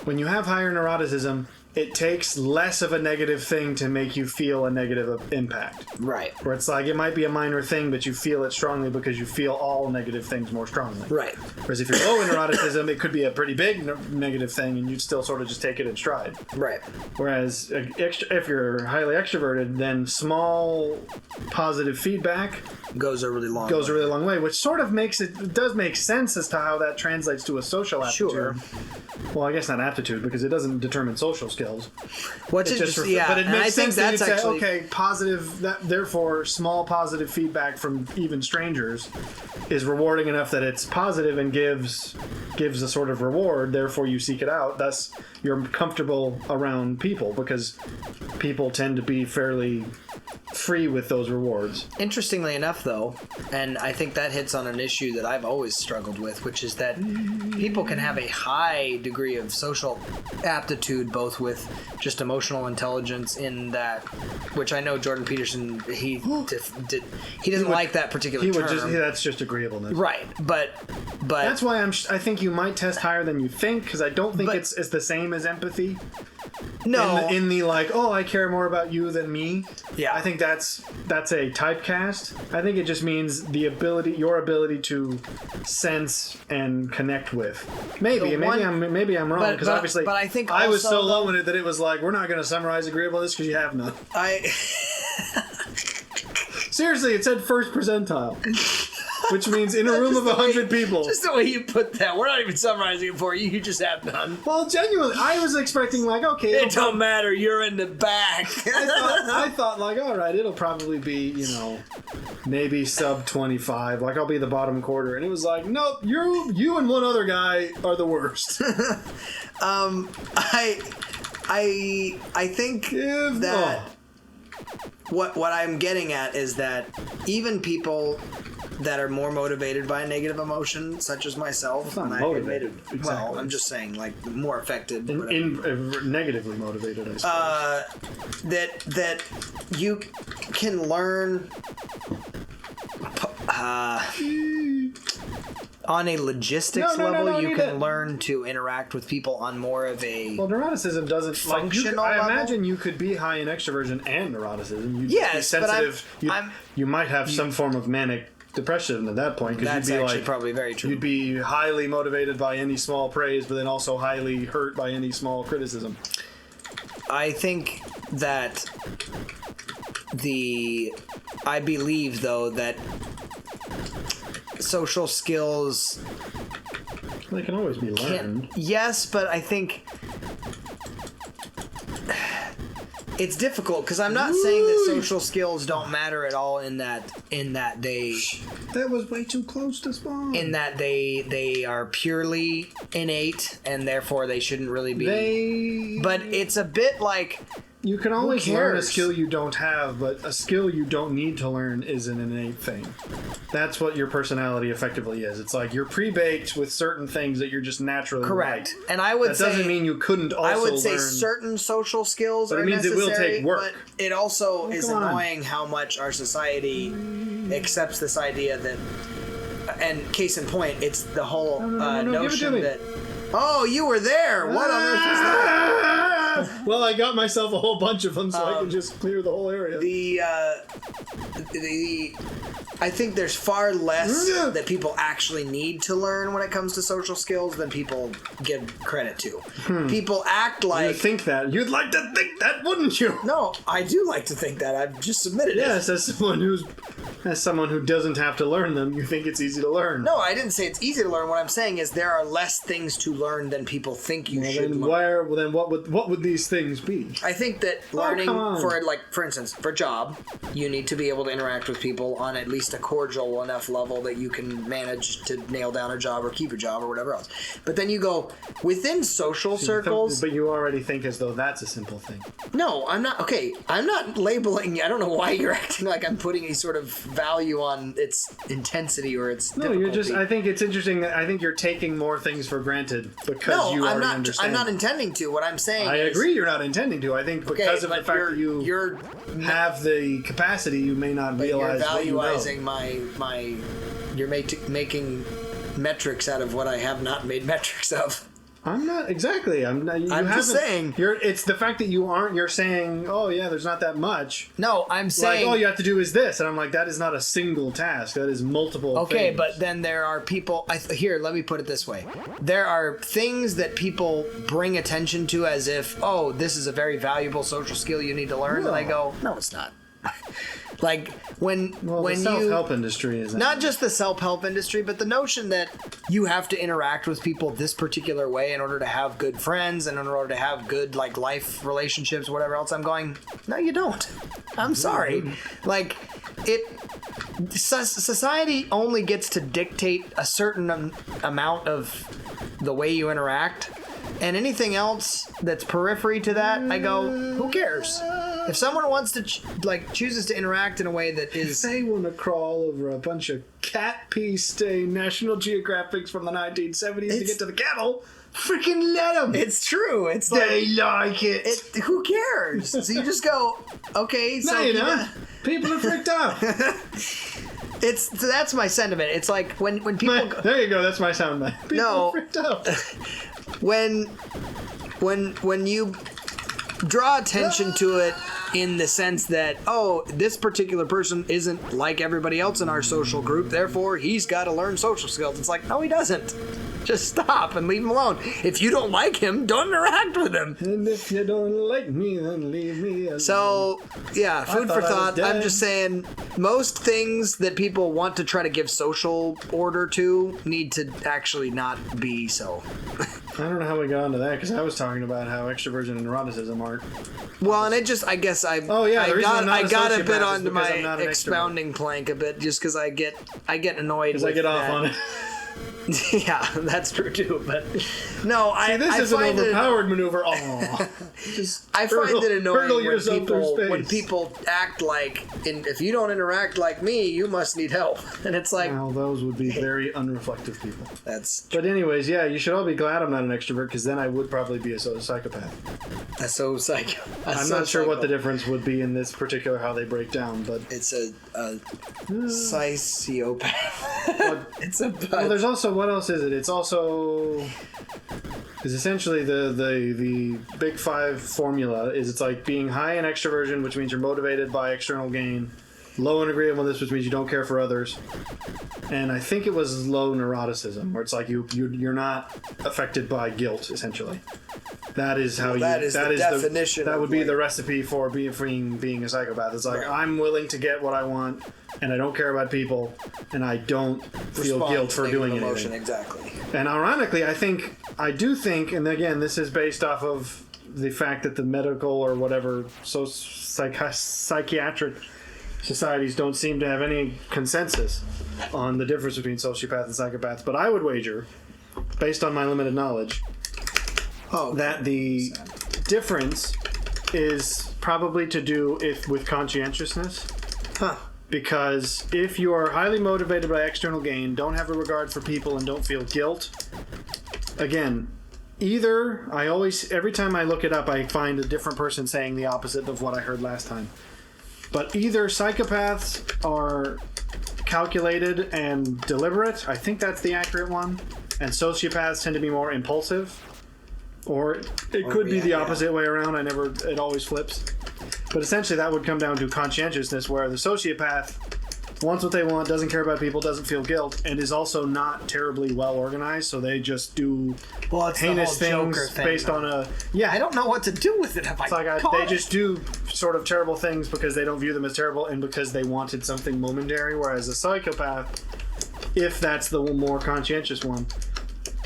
when you have higher neuroticism, it takes less of a negative thing to make you feel a negative impact. Right. Where it's like it might be a minor thing, but you feel it strongly because you feel all negative things more strongly. Right. Whereas if you're low in neuroticism, it could be a pretty big negative thing, and you'd still sort of just take it in stride. Right. Whereas if you're highly extroverted, then small positive feedback goes a really long way, which sort of does make sense as to how that translates to a social aptitude. Sure. Well, I guess not aptitude because it doesn't determine social skills. But it makes sense that you'd say, okay, positive. Therefore, small positive feedback from even strangers is rewarding enough that it's positive and gives a sort of reward. Therefore, you seek it out. Thus, you're comfortable around people because people tend to be fairly free with those rewards. Interestingly enough, though, and I think that hits on an issue that I've always struggled with, which is that people can have a high degree of social aptitude, both with just emotional intelligence in that, which I know Jordan Peterson, he doesn't like that particular term. That's just agreeableness. Right, but that's why I think you might test higher than you think, because I don't think it's the same as empathy. No. In the like, I care more about you than me. Yeah. I think that's a typecast. I think it just means your ability to sense and connect with. Maybe I'm wrong, because obviously but I think I was so low in it that it was like, we're not going to summarize agreeableness because you have none. Seriously, it said first percentile. Which means in a room of 100 people. Just the way you put that. We're not even summarizing it for you. You just have none. Well, genuinely, I was expecting like, okay. It don't matter. You're in the back. I thought like, all right, it'll probably be, maybe sub 25. Like I'll be the bottom quarter. And it was like, nope, you and one other guy are the worst. I think that what I'm getting at is that even people that are more motivated by a negative emotion, such as myself. It's not and motivated. Well, Exactly. I'm just saying, like, more affected. Negatively motivated, I suppose. That you can learn on a logistics level. You can learn to interact with people on more of a neuroticism doesn't functional I level? imagine you could be high in extroversion and neuroticism. You'd Yes, be sensitive. but you might have some form of manic depression at that point, because that's you'd be actually like, probably very true. you'd be highly motivated by any small praise, but then also highly hurt by any small criticism. I think that I believe, though, that social skills They can always be learned. yes, but I think it's difficult, because I'm not saying that social skills don't matter at all in that they That was way too close to spawn. in that they are purely innate and therefore they shouldn't really be. But it's a bit like, you can always learn a cares? skill you don't have, but a skill you don't need to learn is an innate thing. That's what your personality effectively is. It's like you're pre-baked with certain things that you're just naturally correct. like. And I would That say doesn't mean you couldn't also I would say learn. certain social skills But it are means it necessary, will take work. but it also is come on. annoying how much our society accepts this idea that, and case in point, it's the whole no, give it to notion me. that, oh, you were there. What on earth is that? Well, I got myself a whole bunch of them, so I can just clear the whole area. I think there's far less that people actually need to learn when it comes to social skills than people give credit to. People act You like... think that. You'd like to think that, wouldn't you? No, I do like to think that. I've just submitted it. Yes, as someone who doesn't have to learn them, you think it's easy to learn. No, I didn't say it's easy to learn. What I'm saying is there are less things to learn than people think you should learn. Then what would these things be? I think that learning come on. for instance, for a job, you need to be able to interact with people on at least a cordial enough level that you can manage to nail down a job or keep a job or whatever else. But then you go within social circles. But you already think as though that's a simple thing. No, I'm not. Okay, I'm not labeling. I don't know why you're acting like I'm putting a sort of value on its intensity or its difficulty. You're just. I think it's interesting that I think you're taking more things for granted because you already understand. I'm not intending to. What I'm saying. I agree. You're not intending to. I think because of the but fact that you have the capacity, you may not realize you're what you know. valuing my. You're making metrics out of what I have not made metrics of. I'm not exactly. I'm not. I'm just saying. It's the fact that you aren't. You're saying, oh yeah, there's not that much. No, I'm saying. Like all you have to do is this, and I'm like, that is not a single task. That is multiple. Okay, things. but then there are people. Here, let me put it this way: there are things that people bring attention to as if, oh, this is a very valuable social skill you need to learn, and I go, no, it's not. Like when the self-help industry is not just the self-help industry, but the notion that you have to interact with people this particular way in order to have good friends and in order to have good like life relationships, whatever else. I'm going, no, you don't. I'm sorry. Like society only gets to dictate a certain amount of the way you interact. And anything else that's periphery to that, I go, who cares? If someone wants to chooses to interact in a way that is, they want to crawl over a bunch of cat pee stained National Geographics from the 1970s to get to the cattle, freaking let them. It's true. It's they like it. Who cares? So you just go, okay. So people are freaked out. So that's my sentiment. It's like when people go, there you go. That's my sound bite. People are freaked out. When you draw attention to it in the sense that, oh, this particular person isn't like everybody else in our social group, therefore he's got to learn social skills. It's like, no, he doesn't. Just stop and leave him alone. If you don't like him, don't interact with him. And if you don't like me, then leave me alone. So, yeah, food for thought. I'm just saying, most things that people want to try to give social order to need to actually not be so. I don't know how we got into that, because I was talking about how extroversion and neuroticism aren't. Well, and it just, I guess I got a bit onto my expounding plank a bit, just because I get annoyed. Because I get off on it. Yeah, that's true too. But no, This I is an find overpowered maneuver. Oh, I find it annoying when when people act like, if you don't interact like me, you must need help. And it's like, well, those would be very unreflective people. That's. But anyways, yeah, you should all be glad I'm not an extrovert, because then I would probably be a psychopath. That's so psycho. I'm not sure what the difference would be in this particular how they break down, but it's a sociopath. It's a. Well, there's also, what else is it? It's also is essentially the big five formula is it's like being high in extroversion, which means you're motivated by external gain, low in agreeableness, which means you don't care for others, and I think it was low neuroticism, where it's like you're not affected by guilt, essentially. That is how that is the definition. That would be the recipe for being a psychopath. It's like, right. I'm willing to get what I want, and I don't care about people, and I don't feel guilt for doing anything. Exactly. And ironically, I do think, and again, this is based off of the fact that the medical or whatever psychiatric societies don't seem to have any consensus on the difference between sociopath and psychopath. But I would wager, based on my limited knowledge, that the difference is probably to do with conscientiousness. Huh. Because if you are highly motivated by external gain, don't have a regard for people, and don't feel guilt, again, every time I look it up, I find a different person saying the opposite of what I heard last time. But either psychopaths are calculated and deliberate, I think that's the accurate one, and sociopaths tend to be more impulsive, or it could be the opposite way around. It always flips. But essentially that would come down to conscientiousness, where the sociopath wants what they want, doesn't care about people, doesn't feel guilt, and is also not terribly well organized, so they just do heinous things based on a... Yeah, I don't know what to do with it. They just do sort of terrible things because they don't view them as terrible and because they wanted something momentary, whereas a psychopath, if that's the more conscientious one,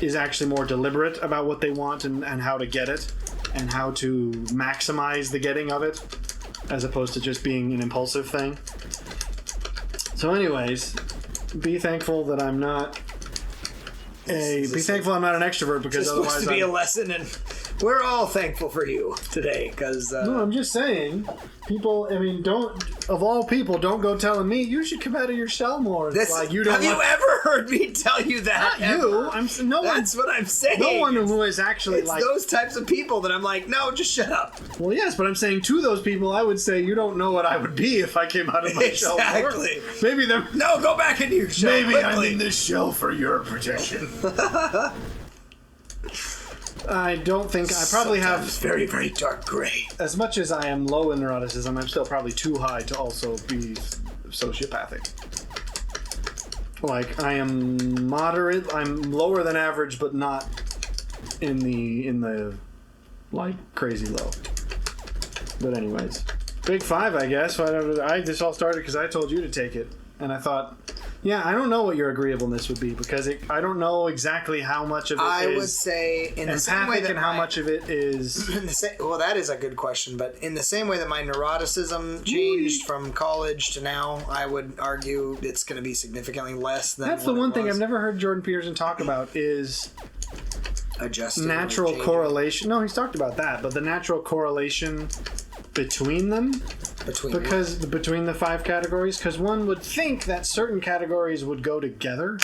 is actually more deliberate about what they want and how to get it and how to maximize the getting of it, as opposed to just being an impulsive thing. So anyways, be thankful that I'm not an extrovert, because it's otherwise supposed to be a lesson, and we're all thankful for you today, because no, I'm just saying, people, don't go telling me you should come out of your shell more. Have you ever heard me tell you that? Not you. That's what I'm saying. No one who is actually it's those types of people that I'm like, no, just shut up. Well, yes, but I'm saying to those people, I would say, you don't know what I would be if I came out of my shell. Exactly. Maybe they're... No, go back into your shell. Maybe quickly. I'm in this shell for your protection. I don't think... I probably Sometimes very, very dark gray. As much as I am low in neuroticism, I'm still probably too high to also be sociopathic. Like, I am moderate. I'm lower than average, but not in the like, crazy low. But anyways. Big five, I guess. This all started because I told you to take it. And I thought... Yeah, I don't know what your agreeableness would be, because I don't know exactly how much of it I would say in the same way that and how much of it is... Well, that is a good question, but in the same way that my neuroticism changed from college to now, I would argue it's going to be significantly less than That's the one thing I've never heard Jordan Peterson talk about is... adjusting. Natural correlation. No, he's talked about that, but the natural correlation between them... Between the five categories, because one would think that certain categories would go together,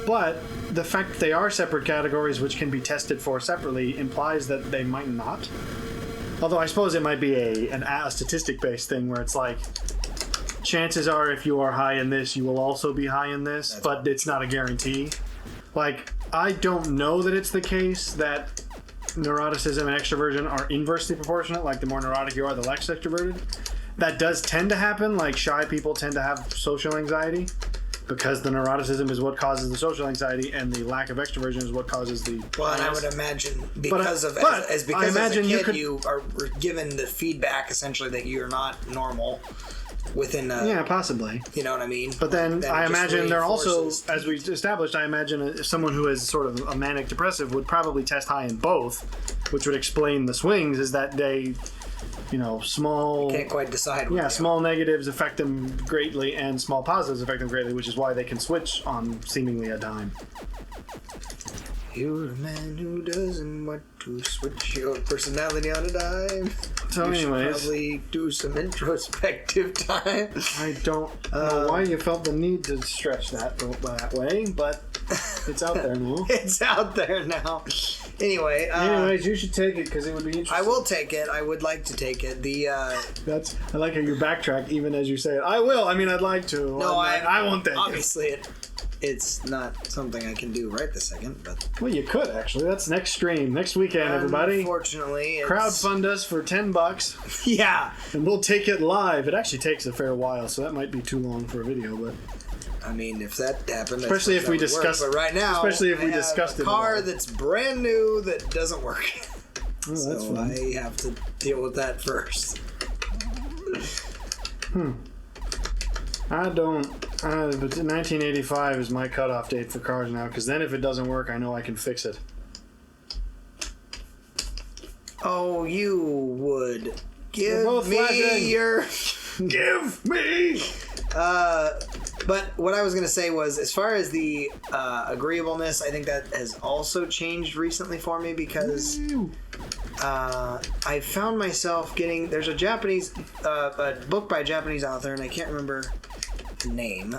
but the fact that they are separate categories which can be tested for separately implies that they might not. Although I suppose it might be a statistic-based thing where it's like, chances are if you are high in this, you will also be high in this, but it's not a guarantee. Like, I don't know that it's the case that neuroticism and extroversion are inversely proportionate, like the more neurotic you are, the less extroverted. That does tend to happen, like shy people tend to have social anxiety because the neuroticism is what causes the social anxiety and the lack of extroversion is what causes the... Well, and I would imagine because as a kid you are given the feedback essentially that you're not normal within yeah, possibly. You know what I mean? But then I imagine they're also, as we established, I imagine someone who is sort of a manic depressive would probably test high in both, which would explain the swings, is that they small... Can't quite decide what Yeah, they small negatives affect them greatly and small positives affect them greatly, which is why they can switch on seemingly a dime. You're a man who doesn't want to switch your personality on a dime. So you anyways... should probably do some introspective time. I don't know why you felt the need to stretch that way, but it's out there now. It's out there now. Anyway. Anyways, you should take it because it would be interesting. I will take it. I would like to take it. I like how you backtrack even as you say it. I will. I mean, I'd like to. No, I won't take obviously it. It's not something I can do right this second, but... Well, you could, actually. That's next stream. Next weekend, everybody. Unfortunately, Crowdfund us for $10. Yeah. And we'll take it live. It actually takes a fair while, so that might be too long for a video, but... I mean, if that happened... Especially if we discuss... But right now, especially if we have discussed a it. car that's brand new that doesn't work. Oh, that's so fun. I have to deal with that first. I don't... but 1985 is my cutoff date for cars now, because then if it doesn't work, I know I can fix it. Oh, you would give both me flashing. your... Give me! But what I was going to say was, as far as the agreeableness, I think that has also changed recently for me because I found myself getting... There's a Japanese... a book by a Japanese author, and I can't remember the name.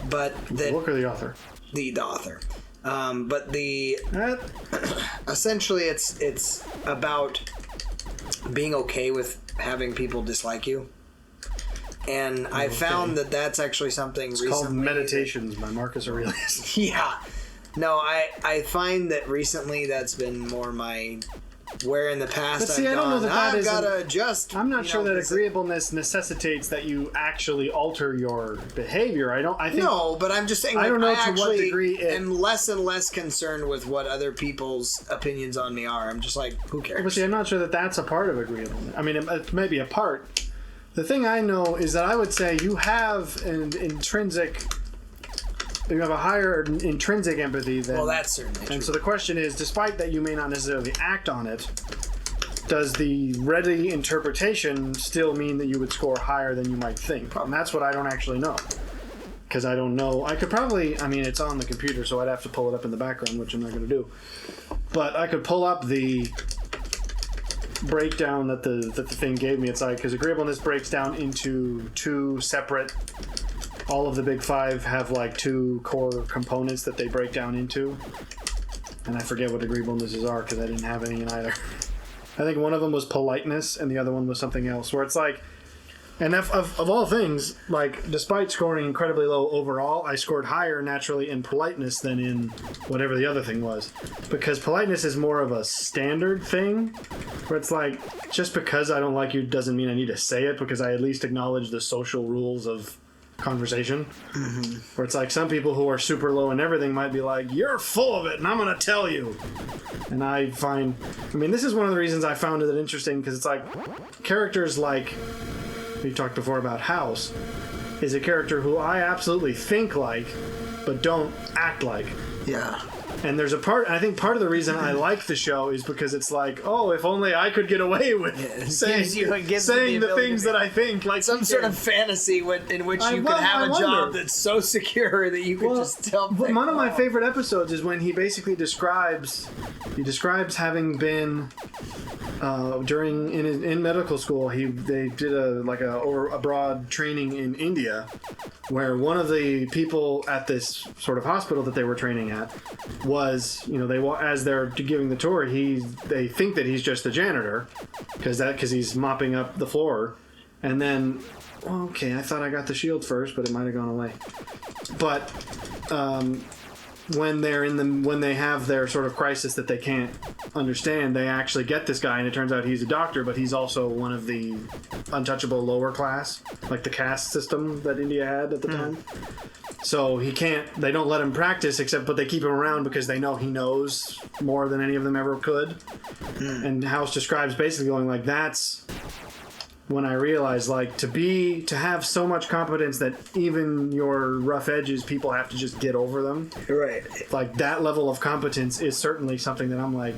But The book or the author? The author. But the... essentially, it's about being okay with having people dislike you. And I found that that's actually something It's recently... called Meditations by Marcus Aurelius. Yeah. No, I find that recently that's been more my... Where in the past But see, I've I don't know gone, that I've got to adjust. I'm not sure that agreeableness necessitates that you actually alter your behavior. I think... No, but I'm just saying... I don't know I to what actually degree it... am less and less concerned with what other people's opinions on me are. I'm just like, who cares? But see, I'm not sure that that's a part of agreeableness. I mean, it may be a part. The thing I know is that I would say you have you have a higher intrinsic empathy than... Well, that's certainly true. And so the question is, despite that you may not necessarily act on it, does the ready interpretation still mean that you would score higher than you might think? And that's what I don't actually know. Because I don't know. I could probably... I mean, it's on the computer, so I'd have to pull it up in the background, which I'm not going to do. But I could pull up the breakdown that the thing gave me. It's like, because agreeableness breaks down into two separate... All of the big five have like two core components that they break down into. And I forget what agreeablenesses are because I didn't have any in either. I think one of them was politeness and the other one was something else. Where it's like... And of all things, like, despite scoring incredibly low overall, I scored higher naturally in politeness than in whatever the other thing was. Because politeness is more of a standard thing, where it's like, just because I don't like you doesn't mean I need to say it, because I at least acknowledge the social rules of conversation. Mm-hmm. Where it's like, some people who are super low in everything might be like, you're full of it, and I'm going to tell you. And I find... I mean, this is one of the reasons I found it interesting, because it's like, characters like... We talked before about House, is a character who I absolutely think like, but don't act like. Yeah. And there's a part, I think part of the reason I like the show is because it's like, oh, if only I could get away with saying the things that I think. Like some sort of fantasy in which you could have a job that's so secure that you could just tell people. One of my favorite episodes is when he basically describes having been in medical school. They did a broad training in India, where one of the people at this sort of hospital that they were training at was, as they're giving the tour, they think that he's just a janitor because he's mopping up the floor, and then okay, I thought I got the shield first, but it might have gone away. But when they have their sort of crisis that they can't understand, they actually get this guy, and it turns out he's a doctor, but he's also one of the untouchable lower class, like the caste system that India had at the time. So they don't let him practice, but they keep him around because they know he knows more than any of them ever could. And House describes basically going like, that's when I realized, like, to have so much competence that even your rough edges, people have to just get over them. Right. Like, that level of competence is certainly something that I'm like,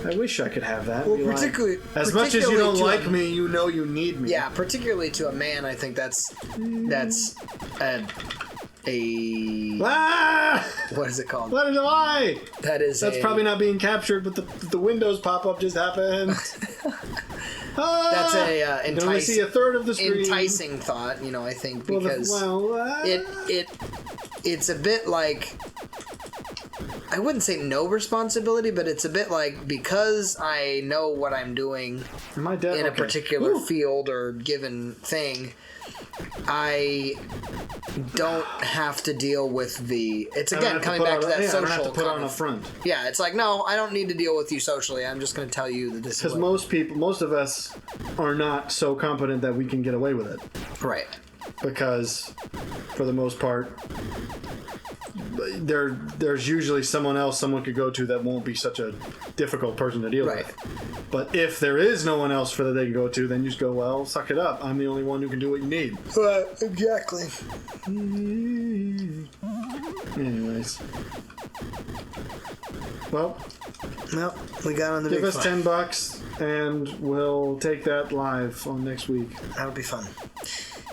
I wish I could have that. Well, Be like, particularly as much as you don't to like a- me, you know you need me. Yeah, particularly to a man, I think that's a Ah! what is it called? What am I? That's probably not being captured, but the Windows pop-up just happened. That's a You can only see a third of the screen. enticing thought, I think, because it's a bit like, I wouldn't say no responsibility, but it's a bit like, because I know what I'm doing Am I dead? in a Okay. particular Ooh. field or given thing, I don't have to deal with the. It's I don't again have coming back to that I social. don't have to put kind on a of- front. Yeah, it's like, no, I don't need to deal with you socially. I'm just going to tell you that this is Because what- most of us are not so competent that we can get away with it. right. Because, for the most part, there's usually someone could go to that won't be such a difficult person to deal Right. with. But if there is no one else that they can go to, then you just go, well, suck it up. I'm the only one who can do what you need. Exactly. Anyways. Well, Well, we got on the give big us fun. $10 and we'll take that live on next week. That'll be fun.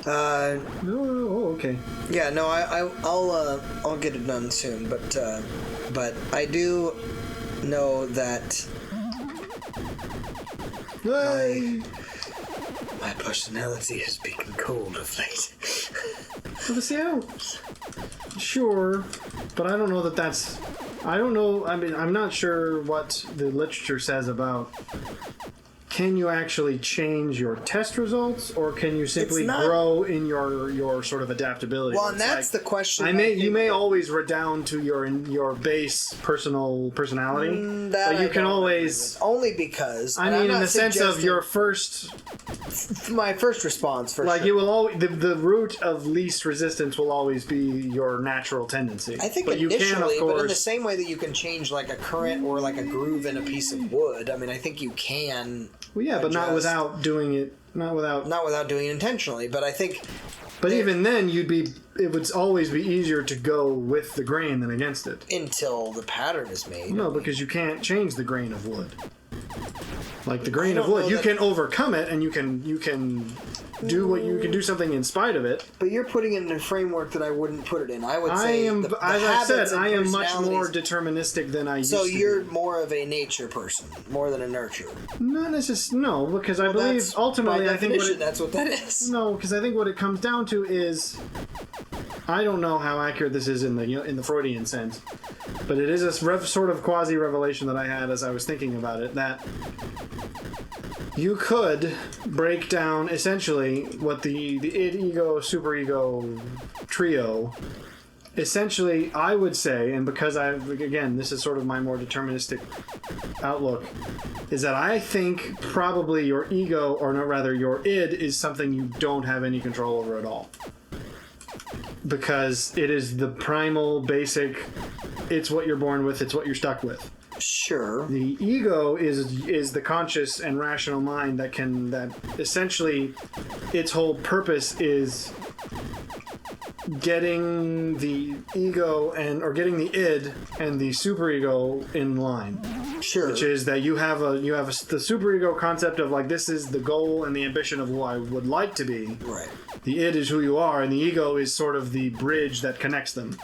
Oh, okay. Yeah, no, I'll get it done soon, but I do know that Yay! my personality has become cold of late. Well, see, sure, but I don't know that that's. I don't know. I mean, I'm not sure what the literature says about. Can you actually change your test results, or can you simply It's not- grow in your sort of adaptability? Well, It's and that's like, the question. you may always redound to your base personality, but you can always. only because I and I'm mean, in not the sense of suggesting- your first, my first response for like sure. it will always the root of least resistance will always be your natural tendency. I think but initially, you can, of course, but in the same way that you can change like a current or like a groove in a piece of wood, I mean, I think you can. well, yeah, but not adjust. without doing it. Not without. Not without doing it intentionally, but I think. But even then, it would always be easier to go with the grain than against it. Until the pattern is made. No, because you can't change the grain of wood. Like the grain of don't wood, know you that- can overcome it, and you can do something in spite of it. But you're putting it in a framework that I wouldn't put it in. I would I say am, the as I said, habits and I am much more personalities- deterministic than I used to. So you're be. more of a nature person, more than a nurture. Not necessarily. No, because I believe That's- ultimately, by I think what definition, it, that's what that is. no, because I think what it comes down to is, I don't know how accurate this is in the Freudian sense, but it is a sort of quasi revelation that I had as I was thinking about it, that you could break down essentially what the id, ego, superego trio. Essentially, I would say, and because again, this is sort of my more deterministic outlook, is that I think probably your ego, or no, rather your id, is something you don't have any control over at all. Because it is the primal, basic, it's what you're born with, it's what you're stuck with. Sure. The ego is the conscious and rational mind that essentially its whole purpose is getting the ego or getting the id and the superego in line. Sure. Which is that you have the superego concept of like, this is the goal and the ambition of who I would like to be. Right. The id is who you are, and the ego is sort of the bridge that connects them.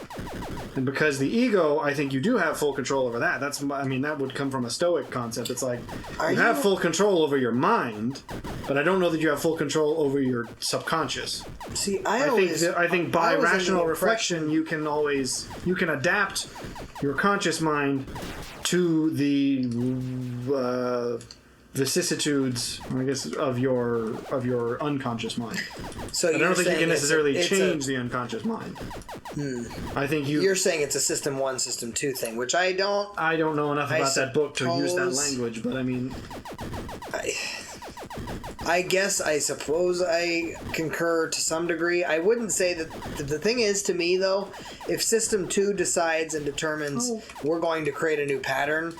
And because the ego, I think you do have full control over that. That would come from a Stoic concept. It's like, you have full control over your mind, but I don't know that you have full control over your subconscious. See, I think by rational reflection, you can adapt your conscious mind to the vicissitudes, I guess, of your unconscious mind. So I don't think you can necessarily change the. the unconscious mind. I think You're saying it's a system 1, system 2 thing, which I don't. I don't know enough about that book to use that suppose- language, but I mean, I suppose I concur to some degree. I wouldn't say that. The thing is, to me though, if system 2 decides and determines we're going to create a new pattern,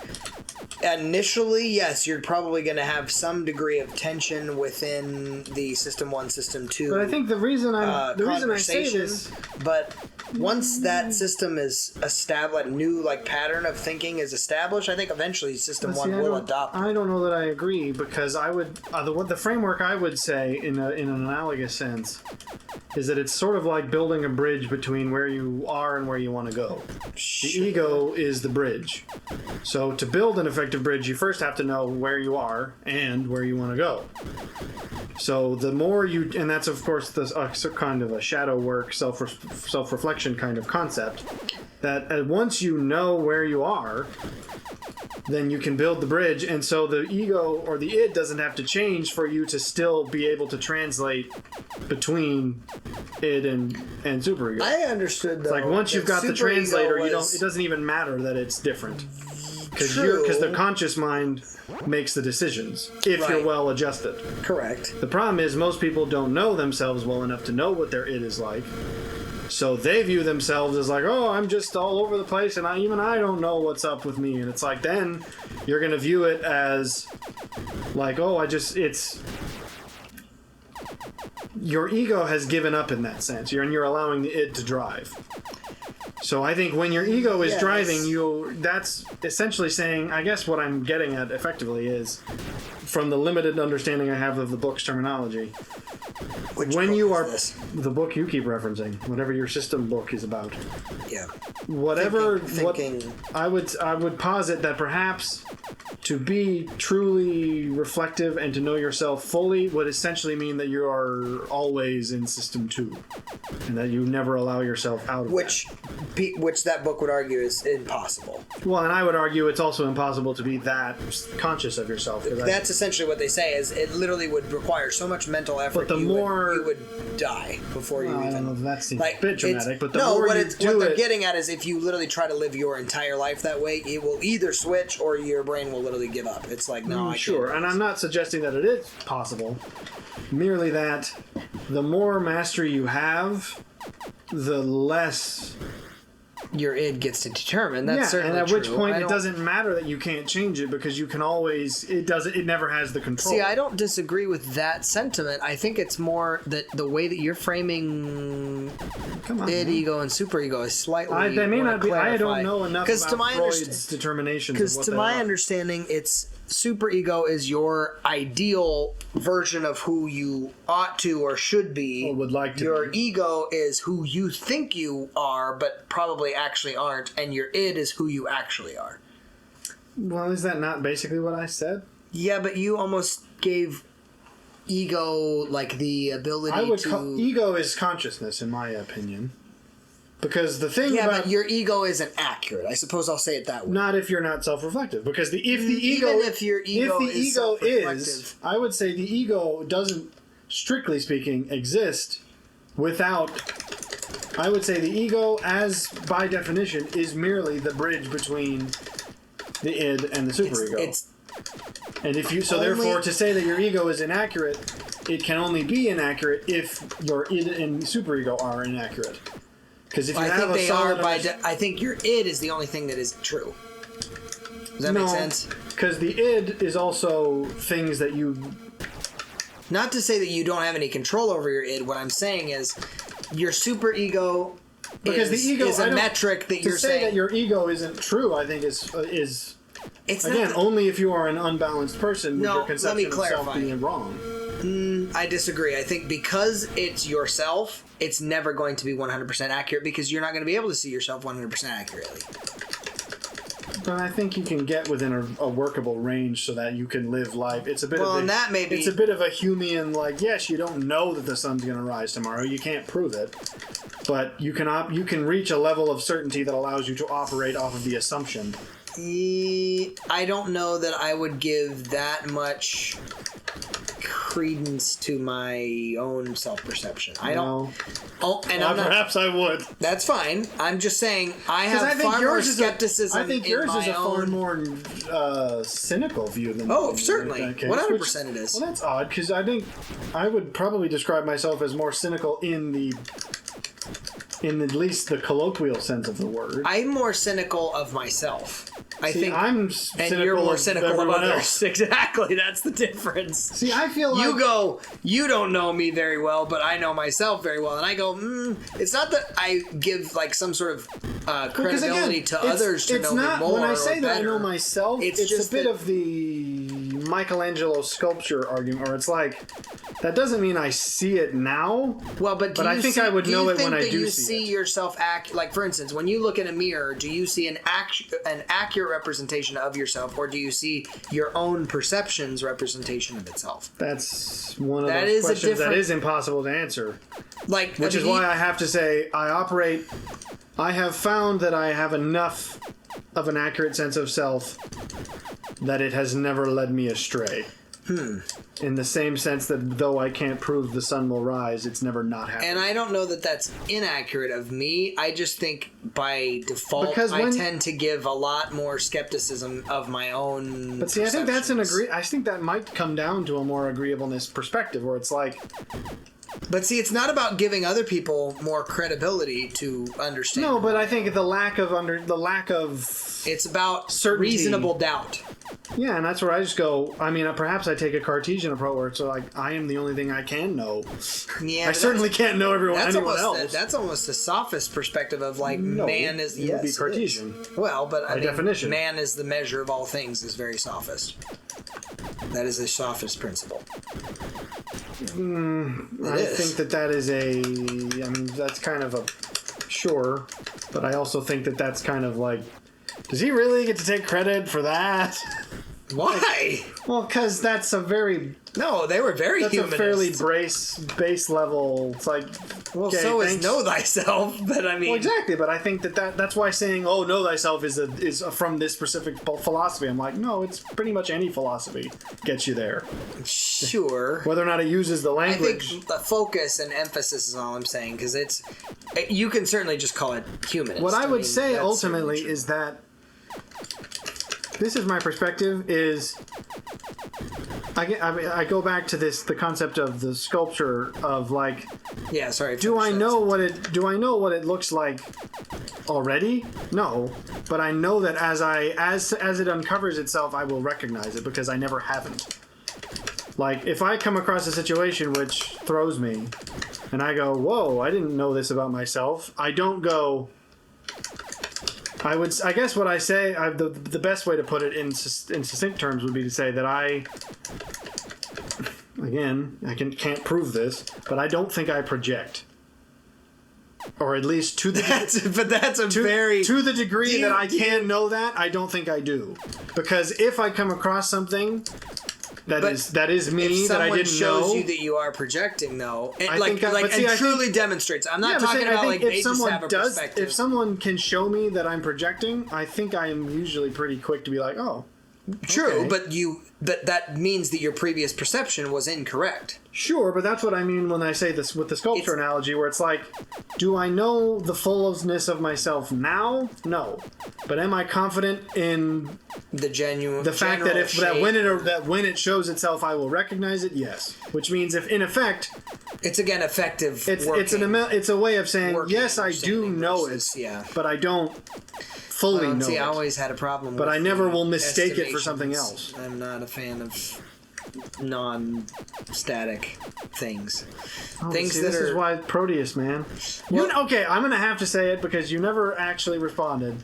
initially, yes, you're probably going to have some degree of tension within the system 1, system 2. but I think the reason I say conversation, this, but once that system is established, new like pattern of thinking is established, I think eventually system one will adopt. I don't know that I agree, because I would the framework I would say in an analogous sense is that it's sort of like building a bridge between where you are and where you want to go. The ego is the bridge. So to build an effective bridge, you first have to know where you are and where you want to go. So the more you, and that's of course kind of a shadow work, self-reflection kind of concept, that once you know where you are, then you can build the bridge, and so the ego or the id doesn't have to change for you to still be able to translate between id and superego. I understood though. It's like once you've got the translator, it doesn't even matter that it's different. Because the conscious mind makes the decisions if you're well adjusted. Correct. The problem is most people don't know themselves well enough to know what their id is like. So they view themselves as like, oh, I'm just all over the place, and I don't know what's up with me. And it's like, then you're going to view it as like, oh, your ego has given up in that sense. You're allowing the id to drive. So I think when your ego is driving, that's essentially saying, I guess what I'm getting at effectively is, from the limited understanding I have of the book's terminology, the book you keep referencing, whatever your system book is about. Yeah. I would posit that perhaps to be truly reflective and to know yourself fully would essentially mean that you are always in system 2 and that you never allow yourself out of which that book would argue is impossible. Well, and I would argue it's also impossible to be that conscious of yourself. That's essentially what they say, is it literally would require so much mental effort. But you would die before you even. I don't know if that seems a bit dramatic, but what they're getting at is if you literally try to live your entire life that way, it will either switch or your brain will literally give up. It's like, no, I sure, can't. And I'm not suggesting that it is possible. Merely that the more mastery you have, the less your id gets to determine. That's certainly and at true. Which point it doesn't matter that you can't change it, because you can always. It never has the control. See, I don't disagree with that sentiment. I think it's more that the way that you're framing id, ego, and superego is slightly. They may not be. Clarified. I don't know enough about Freud's determinations. Because to my understanding, it's superego is your ideal version of who you ought to or should be. Or would like to. Your ego is who you think you are, but probably actually aren't, and your id is who you actually are. Well, is that not basically what I said? Yeah, but you almost gave ego like the ability ego is consciousness, in my opinion. Because the thing but your ego isn't accurate. I suppose I'll say it that way. Not if you're not self-reflective. Because if your ego is, I would say the ego doesn't, strictly speaking, exist without. I would say the ego, as by definition, is merely the bridge between the id and the superego. And if you therefore to say that your ego is inaccurate, it can only be inaccurate if your id and superego are inaccurate. Because if you I think your id is the only thing that is true. Does that make sense? Because the id is also things that you. Not to say that you don't have any control over your id. What I'm saying is, your superego is a metric that you're saying. To say that your ego isn't true, I think is it's again only if you are an unbalanced person with your conception of self being wrong. I disagree. I think because it's yourself, it's never going to be 100% accurate, because you're not going to be able to see yourself 100% accurately. But I think you can get within a workable range so that you can live life. It's a bit it's a bit of a Humean, like, yes, you don't know that the sun's going to rise tomorrow. You can't prove it. But you can reach a level of certainty that allows you to operate off of the assumption. I don't know that I would give that much credence to my own self-perception. I don't. Perhaps I would. That's fine. I'm just saying I have far more skepticism. I think yours is a far more cynical view than. Oh, certainly, 100% it is. Well, that's odd, because I think I would probably describe myself as more cynical in at least the colloquial sense of the word. I'm more cynical of myself. I'm and cynical you're more of cynical of everyone others. else. Exactly, that's the difference. See, I feel like... You go, you don't know me very well, but I know myself very well. And I go, it's not that I give like some sort of credibility to others to know me more. When I say that I better. know myself, it's just a bit of the Michelangelo sculpture argument, where it's like, that doesn't mean I see it now. Well, but I think I would know it when I do see it. Do you see yourself like, for instance, when you look in a mirror, do you see an accurate representation of yourself, or do you see your own perception's representation of itself? That's one of those questions that is impossible to answer. Which is why I have to say I have found that I have enough of an accurate sense of self that it has never led me astray. In the same sense that though I can't prove the sun will rise, it's never not happened. And I don't know that that's inaccurate of me. I just think by default, I tend to give a lot more skepticism of my own. But see, I think that's I think that might come down to a more agreeableness perspective, where it's like. But see, it's not about giving other people more credibility to understand. No, but I think the lack of it's about certainty. Reasonable doubt. Yeah, and that's where I just go. I mean, perhaps I take a Cartesian approach where it's like I am the only thing I can know. Yeah, I certainly can't know anyone else. That's almost a sophist perspective of like man is. It would be Cartesian. Well, but by definition, man is the measure of all things is very sophist. That is a sophist principle. I think that is I mean, that's kind of a sure, but I also think that that's kind of like, does he really get to take credit for that? Why? Well, because that's a very... No, they were very humanist. That's a fairly base level. It's like... Well, okay, so is know thyself, but I mean... Well, exactly, but I think that's why saying, oh, know thyself is from this specific philosophy. I'm like, no, it's pretty much any philosophy gets you there. Sure. Whether or not it uses the language... I think the focus and emphasis is all I'm saying, because you can certainly just call it humanist. What I would say, ultimately, is that... This is my perspective, is... I go back to the concept of the sculpture of like, yeah, sorry. Do I know what it looks like already? No, but I know that as it uncovers itself, I will recognize it because I never haven't. Like if I come across a situation which throws me, and I go, "Whoa, I didn't know this about myself." I don't go. I guess what I say, the best way to put it in succinct terms would be to say that I can't prove this, but I don't think I project. Or at least to the degree that I can know that, I don't think I do. Because if I come across something that is me that I didn't know. If someone shows you that you are projecting, though, and truly demonstrates. I'm not talking about like they just have a perspective. If someone can show me that I'm projecting, I think I am usually pretty quick to be like, oh. True, okay. but that means that your previous perception was incorrect. Sure, but that's what I mean when I say this with the sculpture analogy, where it's like, do I know the fullness of myself now? No, but am I confident in the fact that when it shows itself, I will recognize it? Yes, which means if in effect, it's again effective. It's a way of saying yes, I do know it, but I don't fully know it. I always had a problem. But I never will mistake it for something else. I'm not a fan of non-static things. This is why Proteus, man. Okay, I'm gonna have to say it because you never actually responded,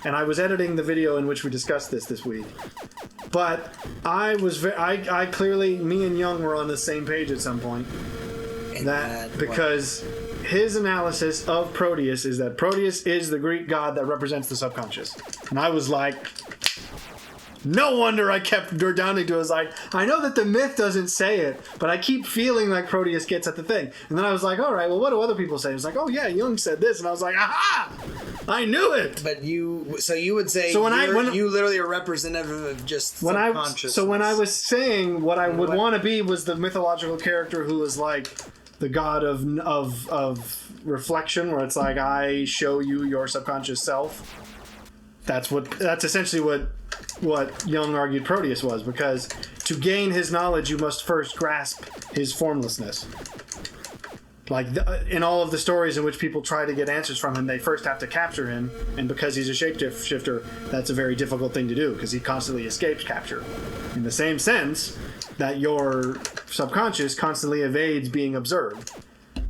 and I was editing the video in which we discussed this week. But I clearly, me and Young were on the same page at some point. Because his analysis of Proteus is that Proteus is the Greek god that represents the subconscious, and I was like. No wonder I kept redounding to it. I was like, I know that the myth doesn't say it, but I keep feeling like Proteus gets at the thing. And then I was like, all right, well, what do other people say? It was like, oh yeah, Jung said this. And I was like, aha! I knew it! But you would say you literally are representative of just subconsciousness. So when I was saying what I would want to be was the mythological character who was like the god of reflection, where it's like, I show you your subconscious self. That's essentially what Jung argued Proteus was, because to gain his knowledge, you must first grasp his formlessness. Like in all of the stories in which people try to get answers from him, they first have to capture him, and because he's a shapeshifter, that's a very difficult thing to do because he constantly escapes capture. In the same sense that your subconscious constantly evades being observed,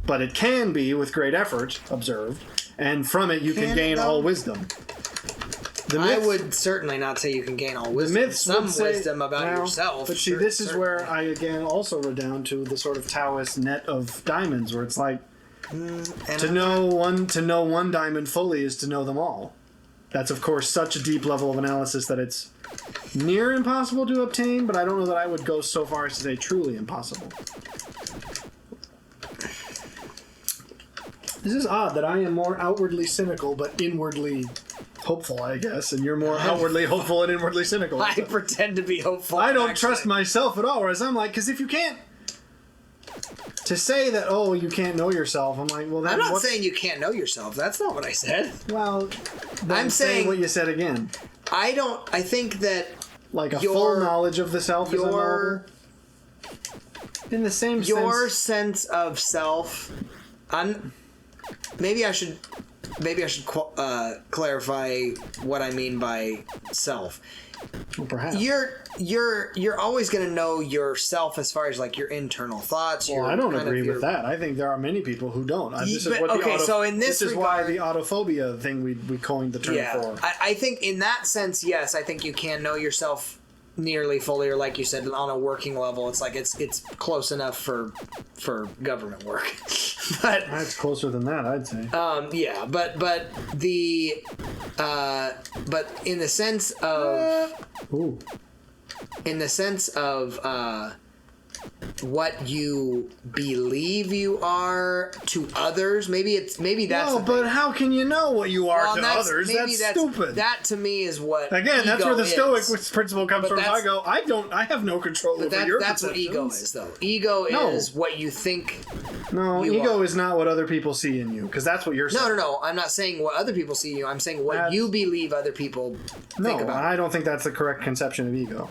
but it can be, with great effort, observed, and from it you can gain all wisdom. I would certainly not say you can gain all wisdom. The myths Some would say, wisdom about yourself. But see, this is where I again also go down to the sort of Taoist net of diamonds, where it's like to know one diamond fully is to know them all. That's of course such a deep level of analysis that it's near impossible to obtain, but I don't know that I would go so far as to say truly impossible. This is odd that I am more outwardly cynical but inwardly hopeful, I guess, and you're more outwardly hopeful and inwardly cynical. I pretend to be hopeful. I don't trust myself at all, whereas I'm like, because if you can't... To say that, oh, you can't know yourself, I'm like, well, that's... I'm not saying you can't know yourself. That's not what I said. Well, I'm saying what you said again. I think that... Like a full knowledge of the self is unknowable? In the same sense... Your sense of self... Maybe I should clarify what I mean by self. Well, perhaps. You're always going to know yourself as far as like your internal thoughts. Well, I don't agree with that. I think there are many people who don't. This is why the autophobia thing we coined the term for. I think in that sense, yes, I think you can know yourself nearly fully, or like you said, on a working level. It's like it's close enough for government work. But that's closer than that, I'd say. Yeah, but in the sense of what you believe you are to others, maybe that's no, but how can you know what you are to others? That's stupid. That to me is what again. That's where the Stoic principle comes from. I go, I have no control over your that's what ego is, though. Ego is what you think. No, ego is not what other people see in you, because that's what you're saying. No. I'm not saying what other people see in you. I'm saying what you believe other people think about. I don't think that's the correct conception of ego.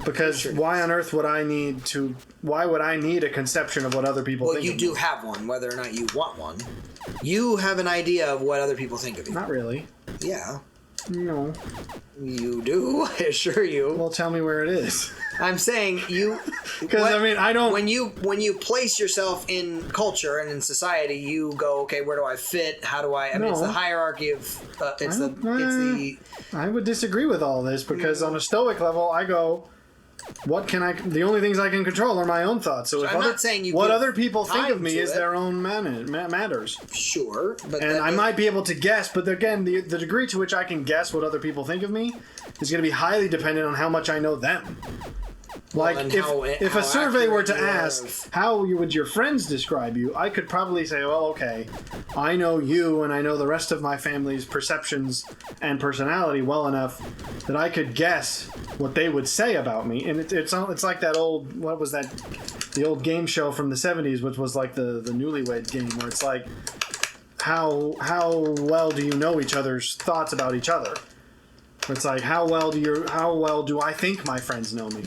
Because why on earth would I need to? Why would I need a conception of what other people think of me? Well, you do have one, whether or not you want one. You have an idea of what other people think of you. Not really. Yeah. No. You do, I assure you. Well, tell me where it is. I'm saying you... Because, I don't... When you place yourself in culture and in society, you go, okay, where do I fit? How do I... it's the hierarchy of... I would disagree with all this, because on a Stoic level, I go... What can I... The only things I can control are my own thoughts. So I'm not saying you... What other people think of me is their own matters. Sure, but... And I might be able to guess, but again, the degree to which I can guess what other people think of me is going to be highly dependent on how much I know them. Like, if a survey were to ask, how would your friends describe you, I could probably say, well, okay, I know you and I know the rest of my family's perceptions and personality well enough that I could guess what they would say about me. And it's like that old, what was that, the old game show from the 70s, which was like the Newlywed Game, where it's like, how well do you know each other's thoughts about each other? It's like, how well do I think my friends know me?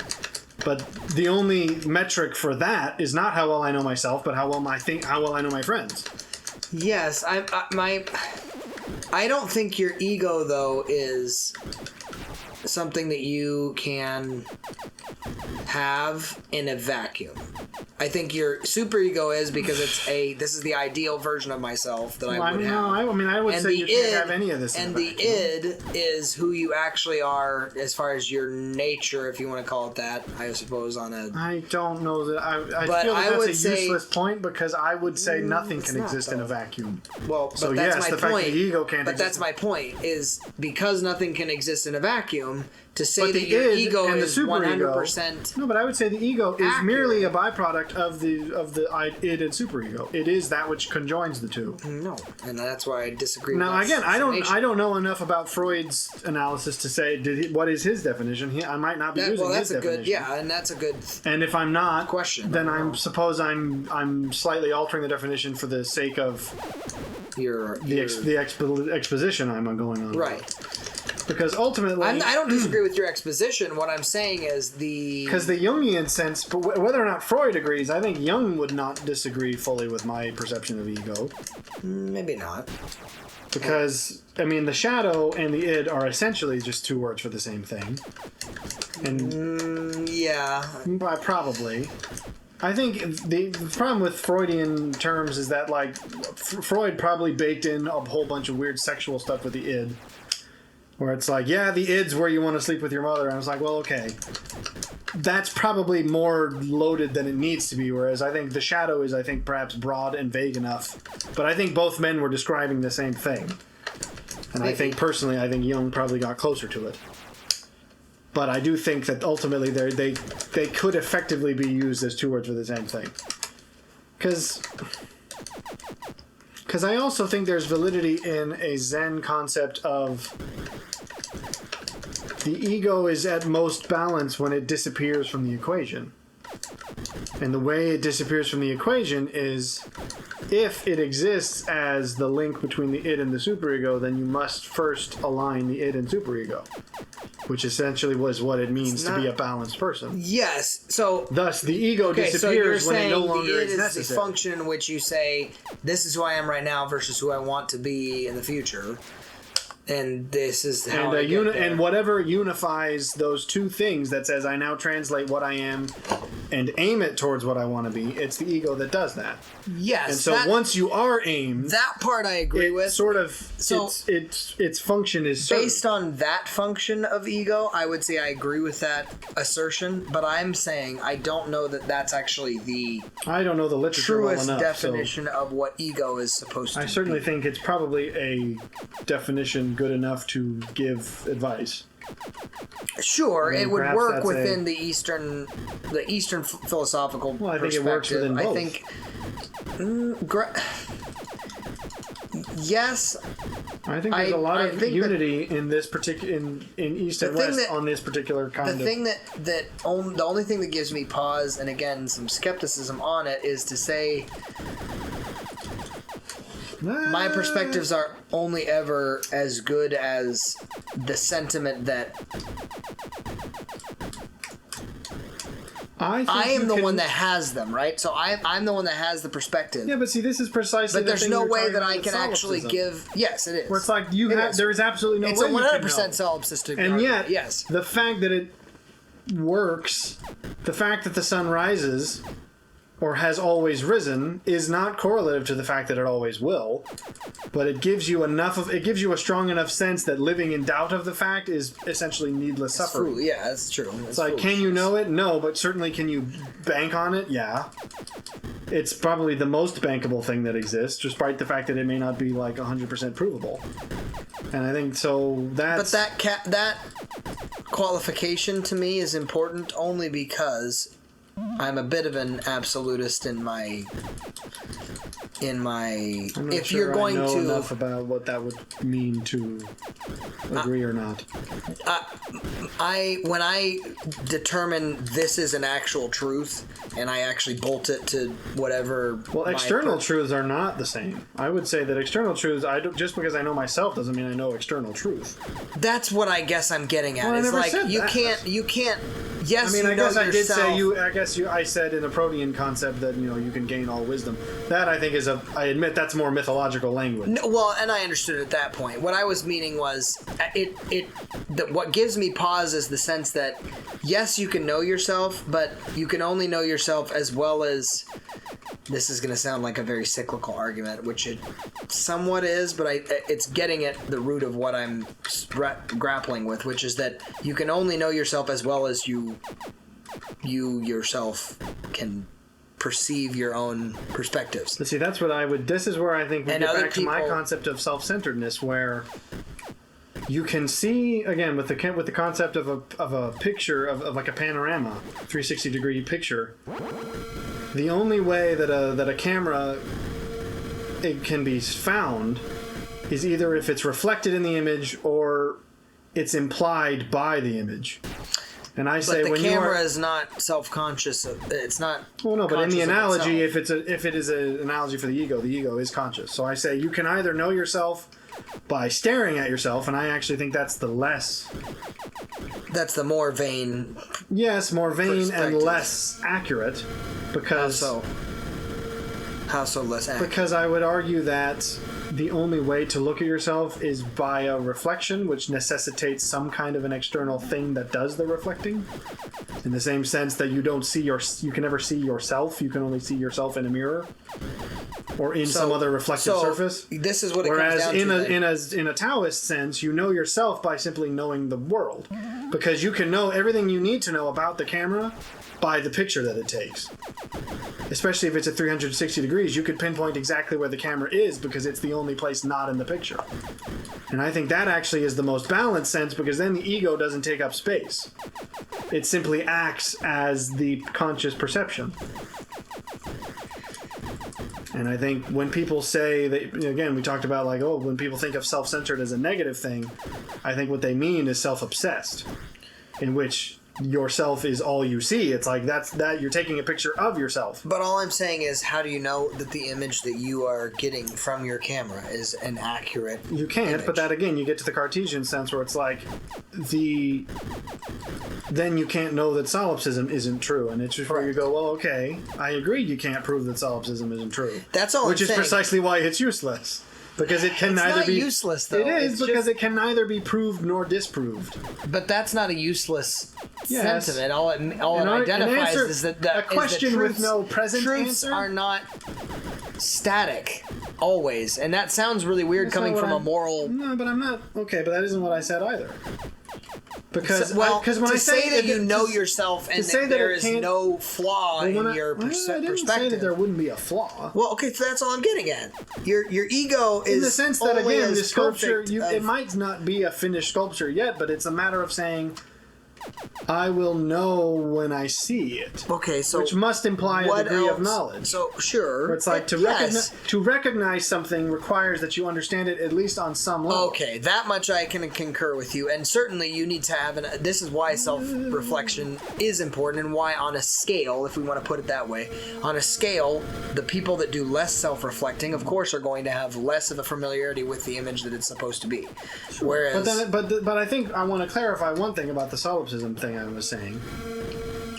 But the only metric for that is not how well I know myself, but how well I know my friends. Yes, I don't think your ego, though, is something that you can have in a vacuum. I think your superego is because this is the ideal version of myself that I would have. No, I would say you can't have any of this. And the id is who you actually are as far as your nature, if you want to call it that, I suppose, I don't know that. I feel that's a useless point, because I would say nothing can exist in a vacuum. Well, so but that's yes, my the point. Fact that the ego can't but exist. That's my point, is because nothing can exist in a vacuum, to say that your ego and is 100%. No, but I would say the ego is accurate. merely a byproduct of the id and superego. It is that which conjoins the two. No, and that's why I disagree. Now, with that again, I don't know enough about Freud's analysis to say what is his definition. I might not be using his definition. And that's a good. And if I'm not, question, then I'm slightly altering the definition for the sake of the exposition I'm going on. Right. Because ultimately... I don't disagree with your exposition. What I'm saying is Because the Jungian sense, but whether or not Freud agrees, I think Jung would not disagree fully with my perception of ego. Maybe not. Because, I mean, the shadow and the id are essentially just two words for the same thing. And Yeah. probably. I think the problem with Freudian terms is that, like, Freud probably baked in a whole bunch of weird sexual stuff with the id. Where it's like, yeah, the id's where you want to sleep with your mother. And I was like, well, okay. That's probably more loaded than it needs to be, whereas I think the shadow is, I think, perhaps broad and vague enough. But I think both men were describing the same thing. And I think, personally, I think Jung probably got closer to it. But I do think that ultimately they could effectively be used as two words for the same thing. Because I also think there's validity in a Zen concept of the ego is at most balanced when it disappears from the equation. And the way it disappears from the equation is if it exists as the link between the id and the superego, then you must first align the id and superego, which essentially was what it means to be a balanced person. Yes. So thus, the ego disappears when it no longer is necessary. The function in which you say, "This is who I am right now" versus who I want to be in the future. And this is how I get there. And whatever unifies those two things that says I now translate what I am and aim it towards what I want to be, it's the ego that does that. Yes. And so once you are aimed, that part I agree with. Sort of, so its function is served. Based on that function of ego, I would say I agree with that assertion, but I'm saying I don't know that that's actually the I don't know the literature well truest enough, definition of what ego is supposed to be. I certainly think it's probably a definition good enough to give advice. Sure, it would work that's within the Eastern philosophical perspective. Well, I think it works within both. I think yes. I think there's a lot of unity in this particular in East and West on this particular kind of. The thing the only thing that gives me pause and again some skepticism on it is to say my perspectives are only ever as good as the sentiment that I am the one that has them, right? So I'm the one that has the perspective. Yeah, but see, this is precisely. But there's no way that I can actually give. Yes, it is. Where it's like there is absolutely no way. It's a 100% solipsistic. And yet, yes, the fact that it works, the fact that the sun rises or has always risen is not correlative to the fact that it always will, but it gives you a strong enough sense that living in doubt of the fact is essentially needless suffering. Yeah, that's true. It's like, can you know it? No, but certainly can you bank on it? Yeah. It's probably the most bankable thing that exists, despite the fact that it may not be like 100% provable. And I think so that's... But that qualification to me is important only because I'm a bit of an absolutist in my. I'm not if sure you're going I know to enough about what that would mean to agree or not. When I determine this is an actual truth and I actually bolt it to whatever. Well, external truths are not the same. I would say that external truths, just because I know myself doesn't mean I know external truth. That's what I guess I'm getting at. Well, it's I never like said that. You can't. Yes, I mean, you I know guess I did say yourself. I said in the Protean concept that you can gain all wisdom. That I think is I admit that's more mythological language. No, well, and I understood at that point. What I was meaning was what gives me pause is the sense that yes, you can know yourself, but you can only know yourself as well as. This is going to sound like a very cyclical argument, which it somewhat is, but it's getting at the root of what I'm grappling with, which is that you can only know yourself as well as you yourself can perceive your own perspectives. But see, that's what I would. This is where I think we get back to my concept of self-centeredness, where you can see again with the concept of a picture of like a panorama, 360-degree picture. The only way that a camera it can be found is either if it's reflected in the image or it's implied by the image. And I say But the when camera you are, is not self-conscious. It's not. well, no, but in the conscious of analogy, itself. if it is an analogy for the ego is conscious. So I say you can either know yourself by staring at yourself, and I actually think that's the less. That's the more vain. Yes, more vain and Perspective. less accurate, because How so less accurate? because I would argue that the only way to look at yourself is by a reflection, which necessitates some kind of an external thing that does the reflecting. In the same sense that you can never see yourself. You can only see yourself in a mirror or in some other reflective surface. This is what it Whereas comes down to. in a Taoist sense, you know yourself by simply knowing the world, because you can know everything you need to know about the camera by the picture that it takes. Especially if it's at 360 degrees, you could pinpoint exactly where the camera is because it's the only place not in the picture. And I think that actually is the most balanced sense, because then the ego doesn't take up space. It simply acts as the conscious perception. And I think when people say that, again, we talked about like, oh, when people think of self-centered as a negative thing, I think what they mean is self-obsessed, in which yourself is all you see. It's like that you're taking a picture of yourself. But all I'm saying is, how do you know that the image that you are getting from your camera is an accurate You can't, image? but that again, you get to the Cartesian sense where it's like then you can't know that solipsism isn't true, and it's just where you go, well, okay, I agreed you can't prove that solipsism isn't true. That's all Which I'm is saying. precisely why it's useless. Because it can It's neither not be useless, though. It is It's because just- it can neither be proved nor disproved. But that's not a useless Yes. sentiment. All it An identifies answer- is that a question with no present truths answer? are not static always, and that sounds really weird That's not coming what from a I'm- moral. No, but I'm not okay. But that isn't what I said either. Because Well, because when to I say that you know to- yourself and say that that there it is can't- no flaw well, when in your I didn't say that perspective. there wouldn't be a flaw. Well, okay, so that's all I'm getting at. Your ego is In the sense that only again, as the sculpture, perfect it of- might not be a finished sculpture yet, but it's a matter of saying, I will know when I see it. Okay, so Which must imply a what degree of else? knowledge. So sure, It's like yes. to recognize something requires that you understand it at least on some level. Okay, that much I can concur with you, and certainly you need to have this is why self-reflection is important, and why on a scale, if we want to put it that way, on a scale, the people that do less self-reflecting, of course, are going to have less of a familiarity with the image that it's supposed to be. Whereas, But I think I want to clarify one thing about the solipsism thing I was saying,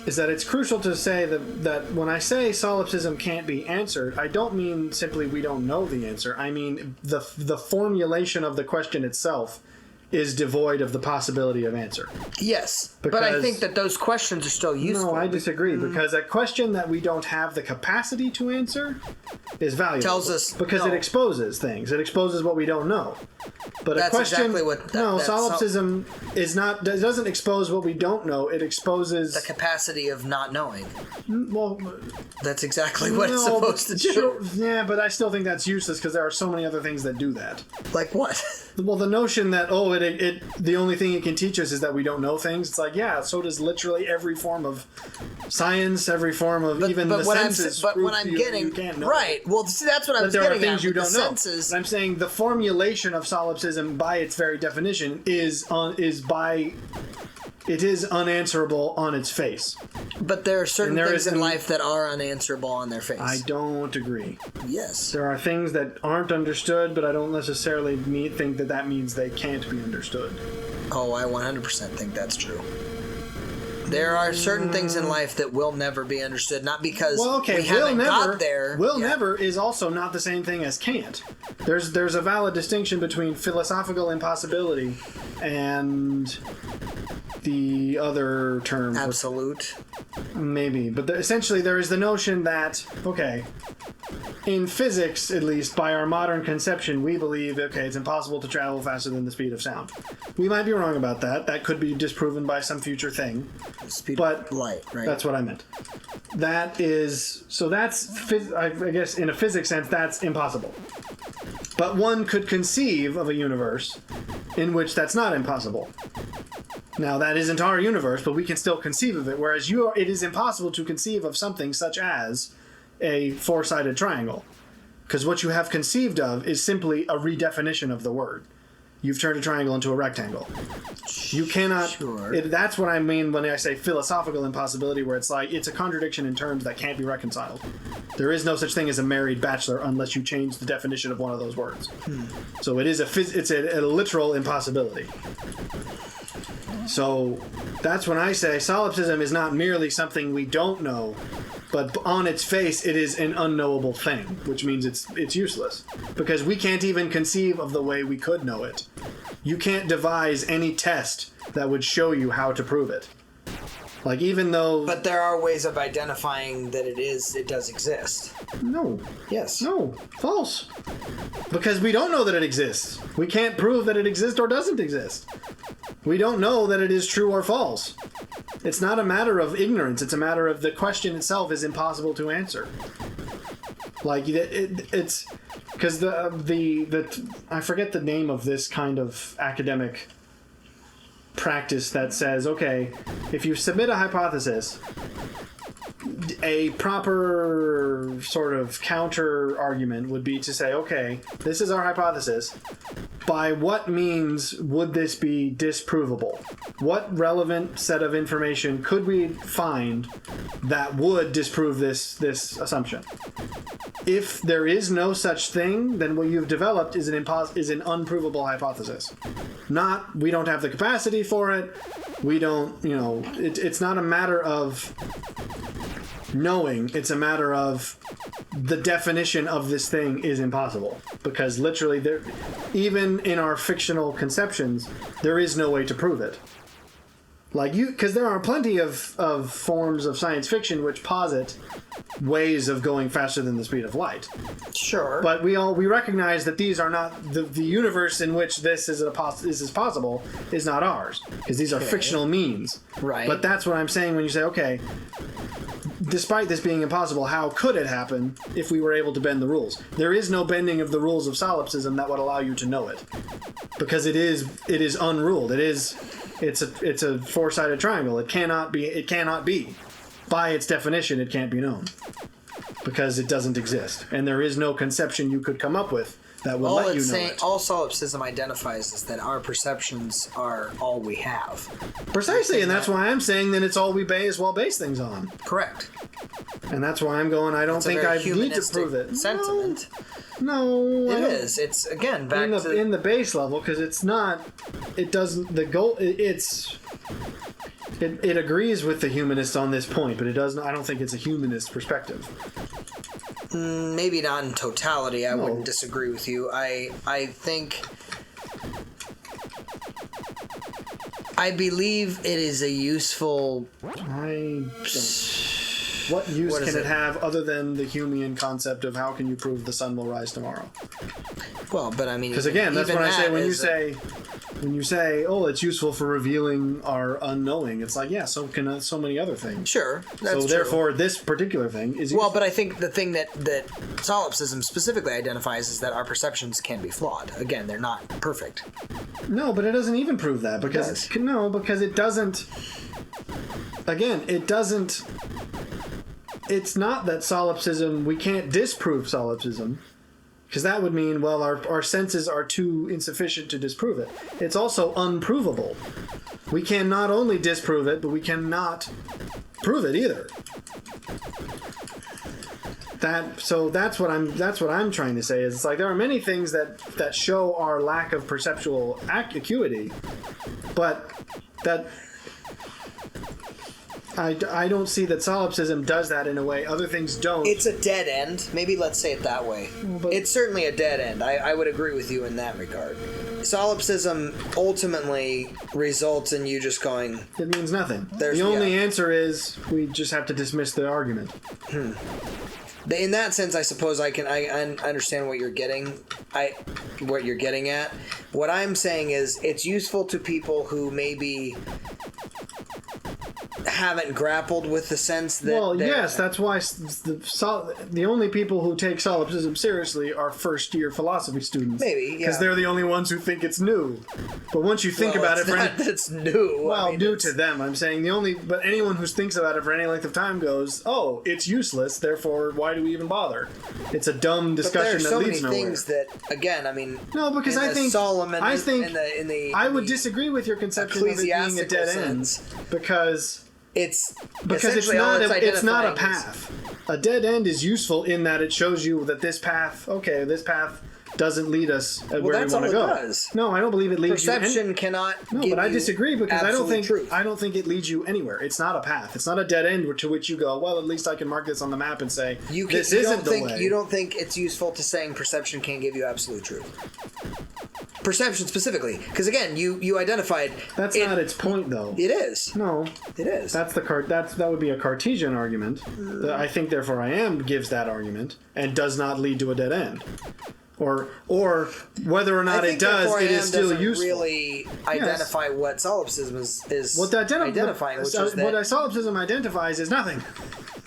is that it's crucial to say that when I say solipsism can't be answered, I don't mean simply we don't know the answer. I mean the formulation of the question itself is devoid of the possibility of answer. yes, but I Because- think that those questions are still useful. No, I disagree, because a question that we don't have the capacity to answer is valuable. Tells us- because no. it exposes things. It exposes what we don't know. But That's a question, exactly what no, that's solipsism doesn't expose what we don't know. It exposes the capacity of not knowing. well, That's exactly what it's no, supposed to but do. sure, yeah, but I still think that's useless because there are so many other things that do that. Like what? Well, the notion that the only thing it can teach us is that we don't know things. It's like, yeah, so does literally every form of science, every form of even the what senses. but prove what I'm you getting can't know. right. Well, see, that's what I But was there are getting things at. you with don't the know. senses. But I'm saying the formulation of solipsism, by its very definition, it is unanswerable on its face. But there are certain And there things is in an- life that are unanswerable on their face. I don't agree. Yes. There are things that aren't understood, but I don't necessarily think that means they can't be understood. Oh, I 100% think that's true. There are certain things in life that will never be understood, not because Well, okay, we will haven't never. got there. Will yet. never is also not the same thing as can't. There's a valid distinction between philosophical impossibility and the other term. Absolute. Maybe, but essentially there is the notion that, okay, in physics, at least, by our modern conception, we believe, okay, it's impossible to travel faster than the speed of sound. We might be wrong about that. That could be disproven by some future thing. Speed But of light, right? That's what I meant. That is, so that's, I guess, in a physics sense, that's impossible. But one could conceive of a universe in which that's not impossible. Now, that isn't our universe, but we can still conceive of it, whereas it is impossible to conceive of something such as a four-sided triangle. Because what you have conceived of is simply a redefinition of the word. you've turned a triangle into a rectangle. You cannot. Sure. That's what I mean when I say philosophical impossibility, where it's like it's a contradiction in terms that can't be reconciled. There is no such thing as a married bachelor unless you change the definition of one of those words. So it is it's a literal impossibility. So that's when I say solipsism is not merely something we don't know, but on its face it is an unknowable thing, which means it's useless because we can't even conceive of the way we could know it. You can't devise any test that would show you how to prove it. Like, even though... But there are ways of identifying that it does exist. No. Yes. No. False. Because we don't know that it exists. We can't prove that it exists or doesn't exist. We don't know that it is true or false. It's not a matter of ignorance. It's a matter of the question itself is impossible to answer. Like, it's... Because I forget the name of this kind of academic practice that says, okay, if you submit a hypothesis, a proper sort of counter argument would be to say, okay, this is our hypothesis. By what means would this be disprovable? What relevant set of information could we find that would disprove this assumption? If there is no such thing, then what you've developed is an unprovable hypothesis. Not, we don't have the capacity for it. We don't, it's not a matter of knowing. It's a matter of the definition of this thing is impossible. Because literally, even in our fictional conceptions, there is no way to prove it. Because there are plenty of forms of science fiction which posit ways of going faster than the speed of light. Sure. But we recognize that these are not the universe in which this is possible is not ours, because these are fictional means. Right. But that's what I'm saying when you say, okay, despite this being impossible, how could it happen if we were able to bend the rules? There is no bending of the rules of solipsism that would allow you to know it, because it is unruled. It's a four-sided triangle. It cannot be. By its definition, it can't be known. Because it doesn't exist. And there is no conception you could come up with that will let you know it. All solipsism identifies is that our perceptions are all we have. Precisely, and that's why I'm saying that it's all we may as well base things on. Correct. And that's why I'm going, I don't think I need to prove it. Sentiment. No. It is. It's, again, back in the base level, because it's not... It doesn't... The goal... It agrees with the humanists on this point, but it doesn't. I don't think it's a humanist perspective. Maybe not in totality. I wouldn't disagree with you. I think... I believe it is a useful... What use can it have other than the Humean concept of how can you prove the sun will rise tomorrow? Well, but I mean... Because again, that's what I say when you say, oh, it's useful for revealing our unknowing. It's like, yeah, so can so many other things. Sure, that's so true. Therefore, this particular thing is useful. Well, but I think the thing that solipsism specifically identifies is that our perceptions can be flawed. Again, they're not perfect. No, but it doesn't even prove that because because it doesn't. Again, it doesn't. It's not that solipsism. We can't disprove solipsism. Because that would mean, well, our senses are too insufficient to disprove it. It's also unprovable. We can not only disprove it, but we cannot prove it either. So that's what I'm trying to say is it's like there are many things that show our lack of perceptual acuity, but that I don't see that solipsism does that in a way. Other things don't. It's a dead end. Maybe let's say it that way. But it's certainly a dead end. I would agree with you in that regard. Solipsism ultimately results in you just going... It means nothing. The only answer is we just have to dismiss the argument. In that sense, I suppose I understand what you're getting. What you're getting at. What I'm saying is it's useful to people who maybe haven't grappled with the sense that... Well, yes, that's why the only people who take solipsism seriously are first-year philosophy students. Maybe, yeah. Because they're the only ones who think it's new. But once you think about it... That's new. Well, I mean, new to them, I'm saying. But anyone who thinks about it for any length of time goes, oh, it's useless, therefore why do we even bother? It's a dumb discussion that leads nowhere. There are so many things that, again, I mean... No, because I think... Solomon, I would disagree with your conception of it being a dead end. Because it's not a path. A dead end is useful in that it shows you that this path doesn't lead us where we want to go. Does. No, I don't believe it leads Perception cannot. No, but I disagree because I don't truth. think it leads you anywhere. It's not a path. It's not a dead end to which you go, well, at least I can mark this on the map and say this isn't the way. You don't think it's useful to saying perception can't give you absolute truth? Perception specifically, because again, you identified. That's not its point, though. It is. No, it is. That would be a Cartesian argument. I think, therefore, I am gives that argument and does not lead to a dead end. Or whether or not it does, it is still useful. Really identify what solipsism is identifying. What solipsism identifies is nothing.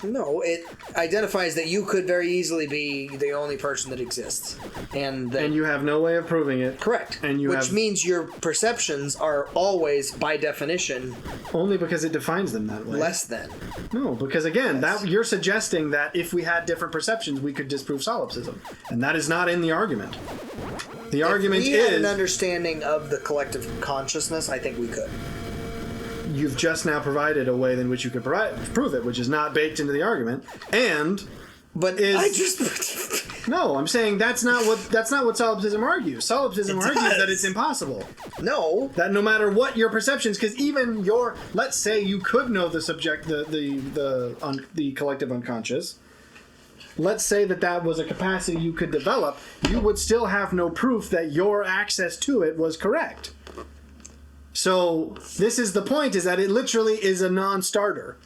No, it identifies that you could very easily be the only person that exists, and you have no way of proving it. Correct. Which means your perceptions are always, by definition, only because it defines them that way. Less than. No, because again, you're suggesting that if we had different perceptions, we could disprove solipsism, and that is not in the argument. The argument is... If we had an understanding of the collective consciousness, I think we could. You've just now provided a way in which you could prove it, which is not baked into the argument, No, I'm saying that's not what solipsism argues. Solipsism argues that it's impossible. No, that no matter what your perceptions, because even let's say you could know the subject, the collective unconscious. Let's say that was a capacity you could develop. You would still have no proof that your access to it was correct. So this is the point: is that it literally is a non-starter.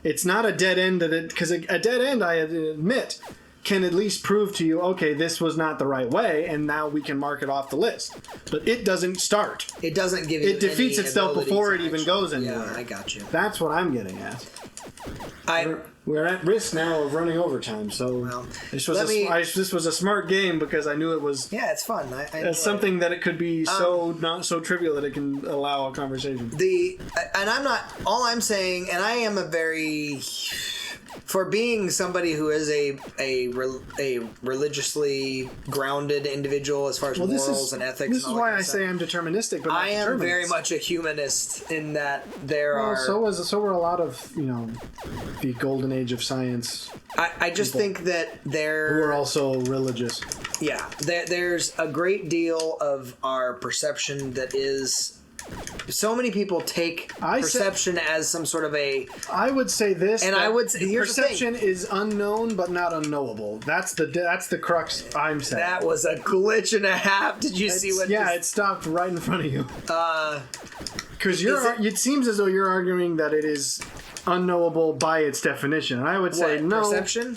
It's not a dead end because a dead end, I admit, can at least prove to you, okay, this was not the right way, and now we can mark it off the list. But it doesn't start. It doesn't give you. It defeats itself before it even goes anywhere. Yeah, I got you. That's what I'm getting at. We're at risk now of running overtime, so this was a smart game because I knew it was. Yeah, it's fun. It's something that it could be not so trivial that it can allow a conversation. And I'm not. All I'm saying, and I am a very. For being somebody who is a religiously grounded individual as far as morals and ethics. This is why I say I'm deterministic, but I am very much a humanist in that there are. So were a lot of the golden age of science. I just think that who are also religious. Yeah, there's a great deal of our perception that is. So many people take perception as some sort of a... I would say this, and I would say perception is unknown but not unknowable. That's the crux I'm saying. That was a glitch and a half. Did you see what... Yeah, it stopped right in front of you. Because it seems as though you're arguing that it is unknowable by its definition. And I would say no. Perception?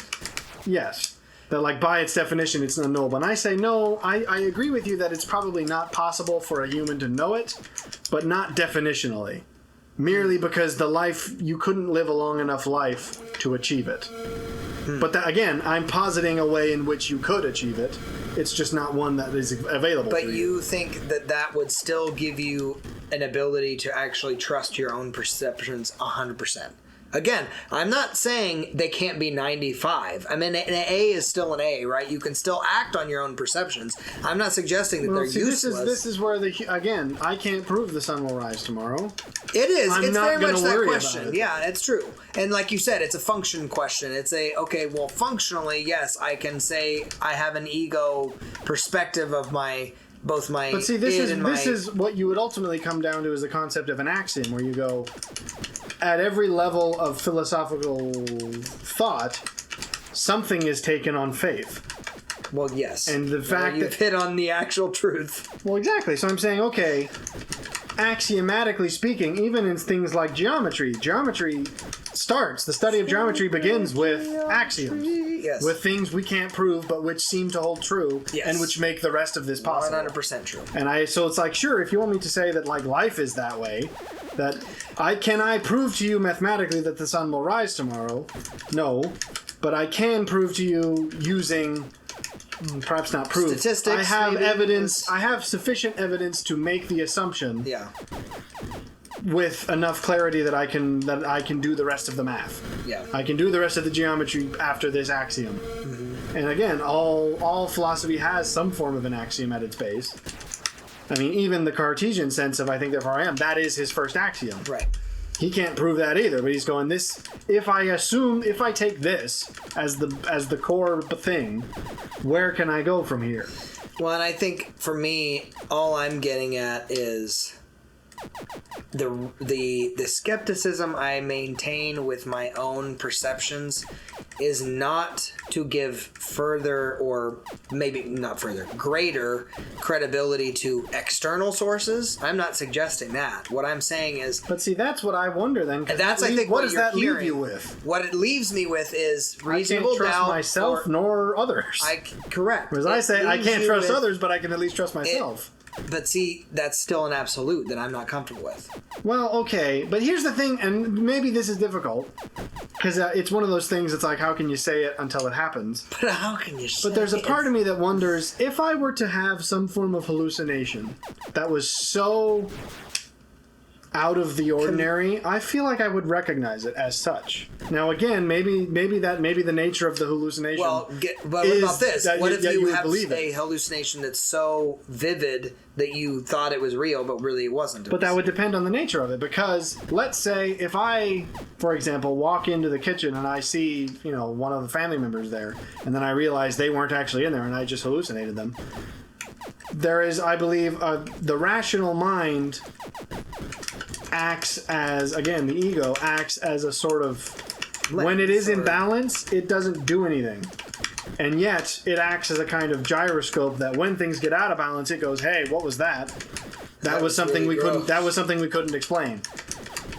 Yes. That by its definition it's unknowable. And I say no, I agree with you that it's probably not possible for a human to know it, but not definitionally. Merely because you couldn't live a long enough life to achieve it. But again, I'm positing a way in which you could achieve it. It's just not one that is available But to you. You think that would still give you an ability to actually trust your own perceptions 100%. Again, I'm not saying they can't be 95. I mean, an A is still an A, right? You can still act on your own perceptions. I'm not suggesting that they're useless. This is where again, I can't prove the sun will rise tomorrow. It is. I'm it's not very much that question. About it. Yeah, it's true. And like you said, it's a function question. It's functionally, yes, I can say I have an ego perspective of both my. But see, this is what you would ultimately come down to is the concept of an axiom, where you go. At every level of philosophical thought, something is taken on faith. Well, yes. And the fact you've hit on the actual truth. Well, exactly. So I'm saying, okay, axiomatically speaking, even in things like geometry the study of geometry begins with axioms. Yes. with things we can't prove but which seem to hold true, Yes. and which make the rest of this possible. 100% true. And so it's like, sure, if you want me to say that like life is that way, that I prove to you mathematically that the sun will rise tomorrow? No, but I can prove to you using, perhaps not prove, statistics. I have maybe? evidence. I have sufficient evidence to make the assumption. Yeah. With enough clarity that I can do the rest of the math. Yeah. I can do the rest of the geometry after this axiom. Mm-hmm. And again, all philosophy has some form of an axiom at its base. I mean, even the Cartesian sense of I think therefore I am, that is his first axiom. Right. He can't prove that either, but he's going, this, if I take this as the core thing, where can I go from here? Well, and I think for me, all I'm getting at is the skepticism I maintain with my own perceptions is not to give further, or maybe not further, greater credibility to external sources. I'm not suggesting that. What I'm saying is, But see, that's what I wonder then. 'Cause that's I think what what does you're that leave hearing. you with? What it leaves me with is reasonable I can't trust doubt. myself nor others. Correct. Whereas I It say I leaves can't you trust with- others, but I can at least trust myself. But see, that's still an absolute that I'm not comfortable with. Well, okay, but here's the thing, and maybe this is difficult, because it's one of those things that's like, how can you say it until it happens? But how can you say But there's a it? part of me that wonders, if I were to have some form of hallucination that was so out of the ordinary, I feel like I would recognize it as such. Now, again, maybe the nature of the hallucination. Well, but what is about this? that What you- if that you you would have believe it? a hallucination that's so vivid that you thought it was real, but really it wasn't? But that would depend on the nature of it, because let's say if I, for example, walk into the kitchen and I see, one of the family members there, and then I realize they weren't actually in there and I just hallucinated them. There is, I believe, the rational mind acts as, again, the ego acts as a sort of, when it is in balance, it doesn't do anything. And yet, it acts as a kind of gyroscope that when things get out of balance, it goes, hey, what was that? That was something really we couldn't. gross. That was something we couldn't explain.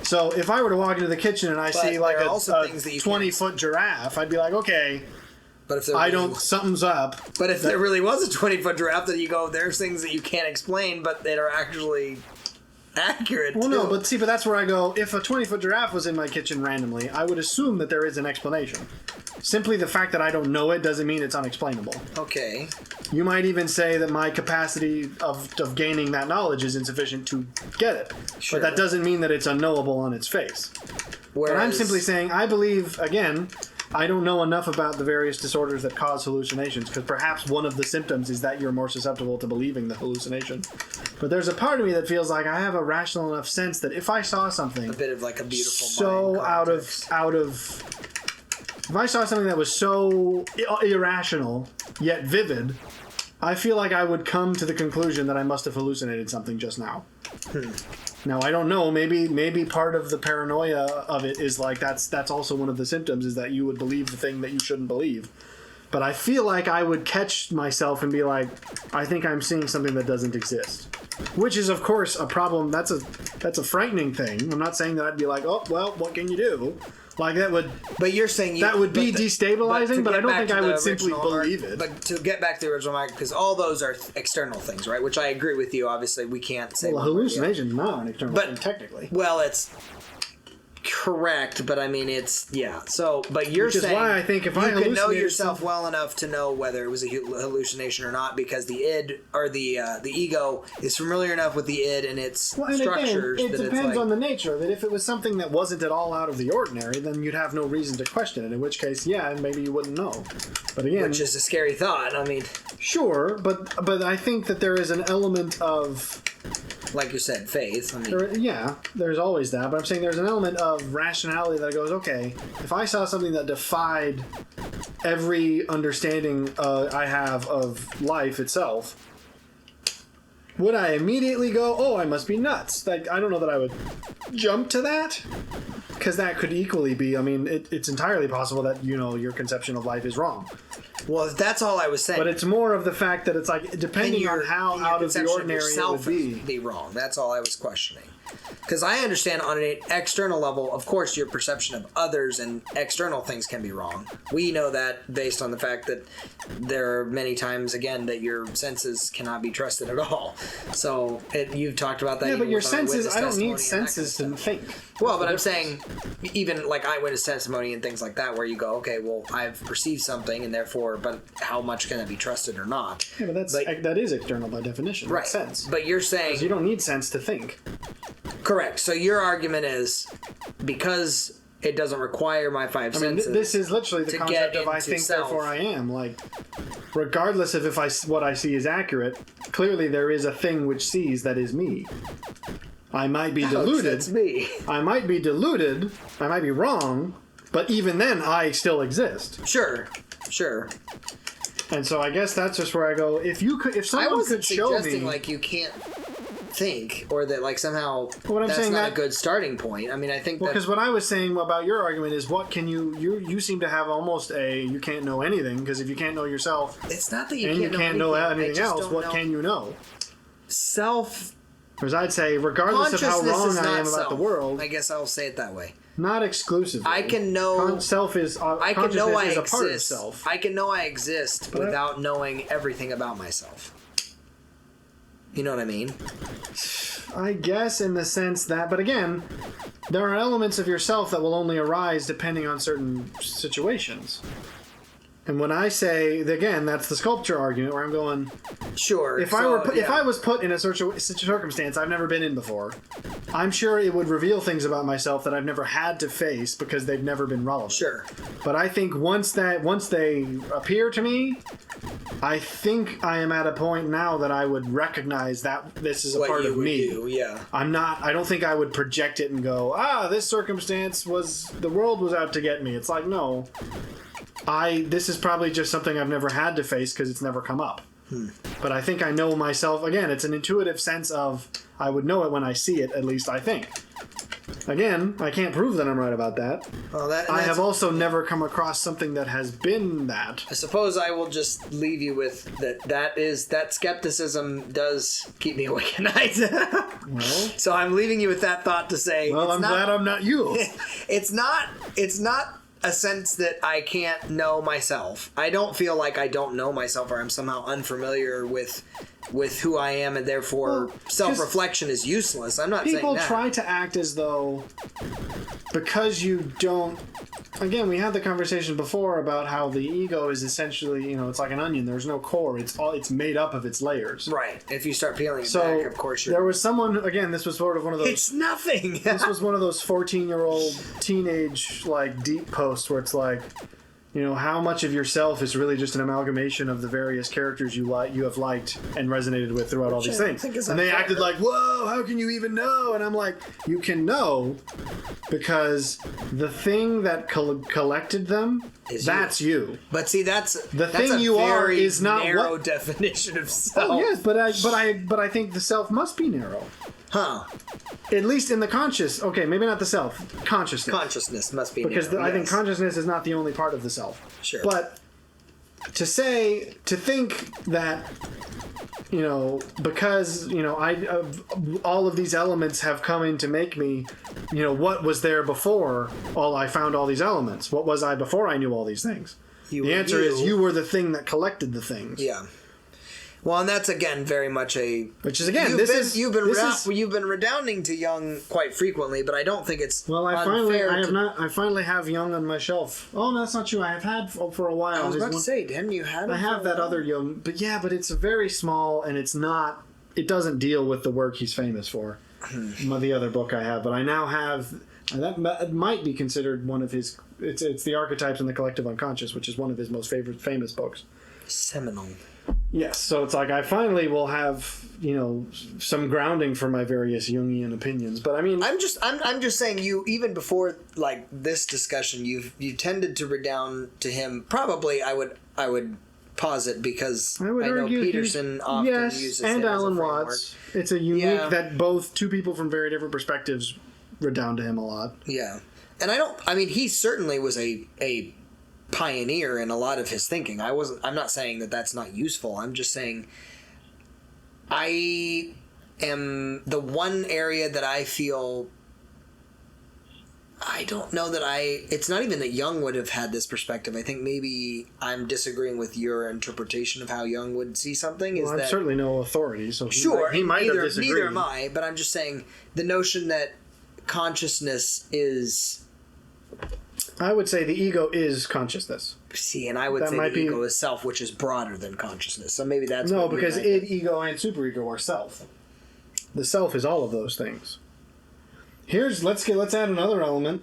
So if I were to walk into the kitchen and I see like there are a also things that you 20-foot giraffe, I'd be like, okay, But if there I really don't. Something's up. But if there really was a 20-foot giraffe, then you go, there's things that you can't explain, but that are actually accurate. Well, too. no, but that's where I go. If a 20-foot giraffe was in my kitchen randomly, I would assume that there is an explanation. Simply the fact that I don't know it doesn't mean it's unexplainable. Okay. You might even say that my capacity of gaining that knowledge is insufficient to get it. Sure. But that doesn't mean that it's unknowable on its face. Whereas, But I'm simply saying, I believe, again, I don't know enough about the various disorders that cause hallucinations, because perhaps one of the symptoms is that you're more susceptible to believing the hallucination. But there's a part of me that feels like I have a rational enough sense that if I saw something a bit of like a beautiful so mind out of if I saw something that was so irrational yet vivid, I feel like I would come to the conclusion that I must have hallucinated something just now. Now I don't know. Maybe part of the paranoia of it is like that's also one of the symptoms, is that you would believe the thing that you shouldn't believe. But I feel like I would catch myself and be like, I think I'm seeing something that doesn't exist, which is of course a problem. That's a frightening thing. I'm not saying that I'd be like, oh well, what can you do? Like that would. But you're saying That would be destabilizing, but I don't think I would simply original believe it. But to get back to the original market, because all those are external things, right? Which I agree with you. Obviously, we can't say. Well, a one way or the other. hallucination is not an external But- thing, technically. Well, it's correct, but I mean, it's So, but you're Which is saying why I think if you I can know hallucinated yourself well enough to know whether it was a hallucination or not, because the id or the ego is familiar enough with the id and its Well, and structures again, it that depends it's like, on the nature of it. If it was something that wasn't at all out of the ordinary, then you'd have no reason to question it. In which case, yeah, maybe you wouldn't know. But again, which is a scary thought. I mean, sure, but I think that there is an element of like you said, faith. I mean, there's always that. But I'm saying there's an element of rationality that goes, okay, if I saw something that defied every understanding I have of life itself, would I immediately go, oh, I must be nuts? Like, I don't know that I would jump to that, because that could equally be, I mean, it's entirely possible that, your conception of life is wrong. Well, that's all I was saying. But it's more of the fact that it's like, depending on how out of the ordinary it would be wrong. That's all I was questioning. Because I understand on an external level, of course, your perception of others and external things can be wrong. We know that based on the fact that there are many times, again, that your senses cannot be trusted at all. So you've talked about that. Yeah, but your senses, I don't need senses to think. Well, but I'm saying, even like eyewitness testimony and things like that, where you go, okay, well, I've perceived something, and therefore, but how much can it be trusted or not? Yeah, but that is external by definition. Right. Sense. But you're saying... Because you don't need sense to think. Correct. So your argument is, because it doesn't require my five senses... this is literally the concept of I think, therefore I am. Like, regardless of what I see is accurate, clearly there is a thing which sees that is me. I might be deluded. That's me. I might be deluded. I might be wrong. But even then, I still exist. Sure. And so I guess that's just where I go. If someone could show me, suggesting like you can't think, or that like somehow that's not a good starting point. I mean, I think because what I was saying about your argument is, what can you seem to have almost you can't know anything, because if you can't know yourself, it's not that you can't know anything else. What can you know? Self. Because I'd say, regardless of how wrong I am about the world, I guess I'll say it that way. Not exclusively. I can know self is. I can know I is exist. A part of self. I can know I exist without knowing everything about myself. You know what I mean? I guess in the sense that, but again, there are elements of yourself that will only arise depending on certain situations. And when I say, again, that's the sculpture argument where I'm going, sure. If I was put in a circumstance I've never been in before, I'm sure it would reveal things about myself that I've never had to face because they've never been relevant. Sure. But I think once they appear to me, I think I am at a point now that I would recognize that this is a part of me. Yeah. I don't think I would project it and go, this circumstance the world was out to get me. It's like, no. This is probably just something I've never had to face because it's never come up. But I think I know myself. Again, it's an intuitive sense of I would know it when I see it, at least I think. Again, I can't prove that I'm right about that. Well, I have also never come across something that has been that. I suppose I will just leave you with that skepticism does keep me awake at night. Well, so I'm leaving you with that thought to say, well, I'm glad I'm not you. It's not a sense that I can't know myself. I don't feel like I don't know myself, or I'm somehow unfamiliar with who I am, and therefore self-reflection is useless. I'm not saying that. People try to act as though because you don't... Again, we had the conversation before about how the ego is essentially, it's like an onion. There's no core. It's made up of its layers. Right. If you start peeling it back, of course there was someone, again, this was sort of one of those... It's nothing! This was one of those 14-year-old teenage, deep posts where it's like, how much of yourself is really just an amalgamation of the various characters you have liked and resonated with throughout all these things. And they acted like, whoa, how can you even know? And I'm like, you can know because the thing that collected them, that's you. But see, that's thing you are is not narrow definition of self. Oh yes, but I think the self must be narrow. Huh. At least in the conscious. Okay, maybe not the self. Consciousness. Consciousness must be because narrow, I think consciousness is not the only part of the self. Sure. But to think that, because, all of these elements have come in to make me, what was there before I found all these elements? What was I before I knew all these things? The answer is you were the thing that collected the things. Yeah. Well, and that's again very much which is again you've been redounding to Jung quite frequently, but I don't think it's I finally have Jung on my shelf. Oh, no, that's not true. I have had for a while. I was about to say, didn't you have? I have that other Jung, but it's very small and it's not. It doesn't deal with the work he's famous for. The other book I have, but I now have that might be considered one of his. It's the Archetypes and the Collective Unconscious, which is one of his most famous books. Seminal. Yes, so it's like I finally will have, some grounding for my various Jungian opinions. But I mean, I'm just saying, you even before this discussion, you tended to redound to him. Probably, I would posit because I know Peterson often uses and him Alan as a Watts. It's a unique that both two people from very different perspectives redound to him a lot. Yeah, and he certainly was a pioneer in a lot of his thinking. I'm not saying that that's not useful. I'm just saying I am the one area that I feel. I don't know that it's not even that Jung would have had this perspective. I think maybe I'm disagreeing with your interpretation of how Jung would see something. Well, I'm certainly no authority, so he might have disagreed. Neither am I, but I'm just saying the notion that consciousness is... I would say the ego is consciousness. See, and I would say the ego is self, which is broader than consciousness. So maybe that's... No, because id, ego, and superego are self. The self is all of those things. Let's add another element.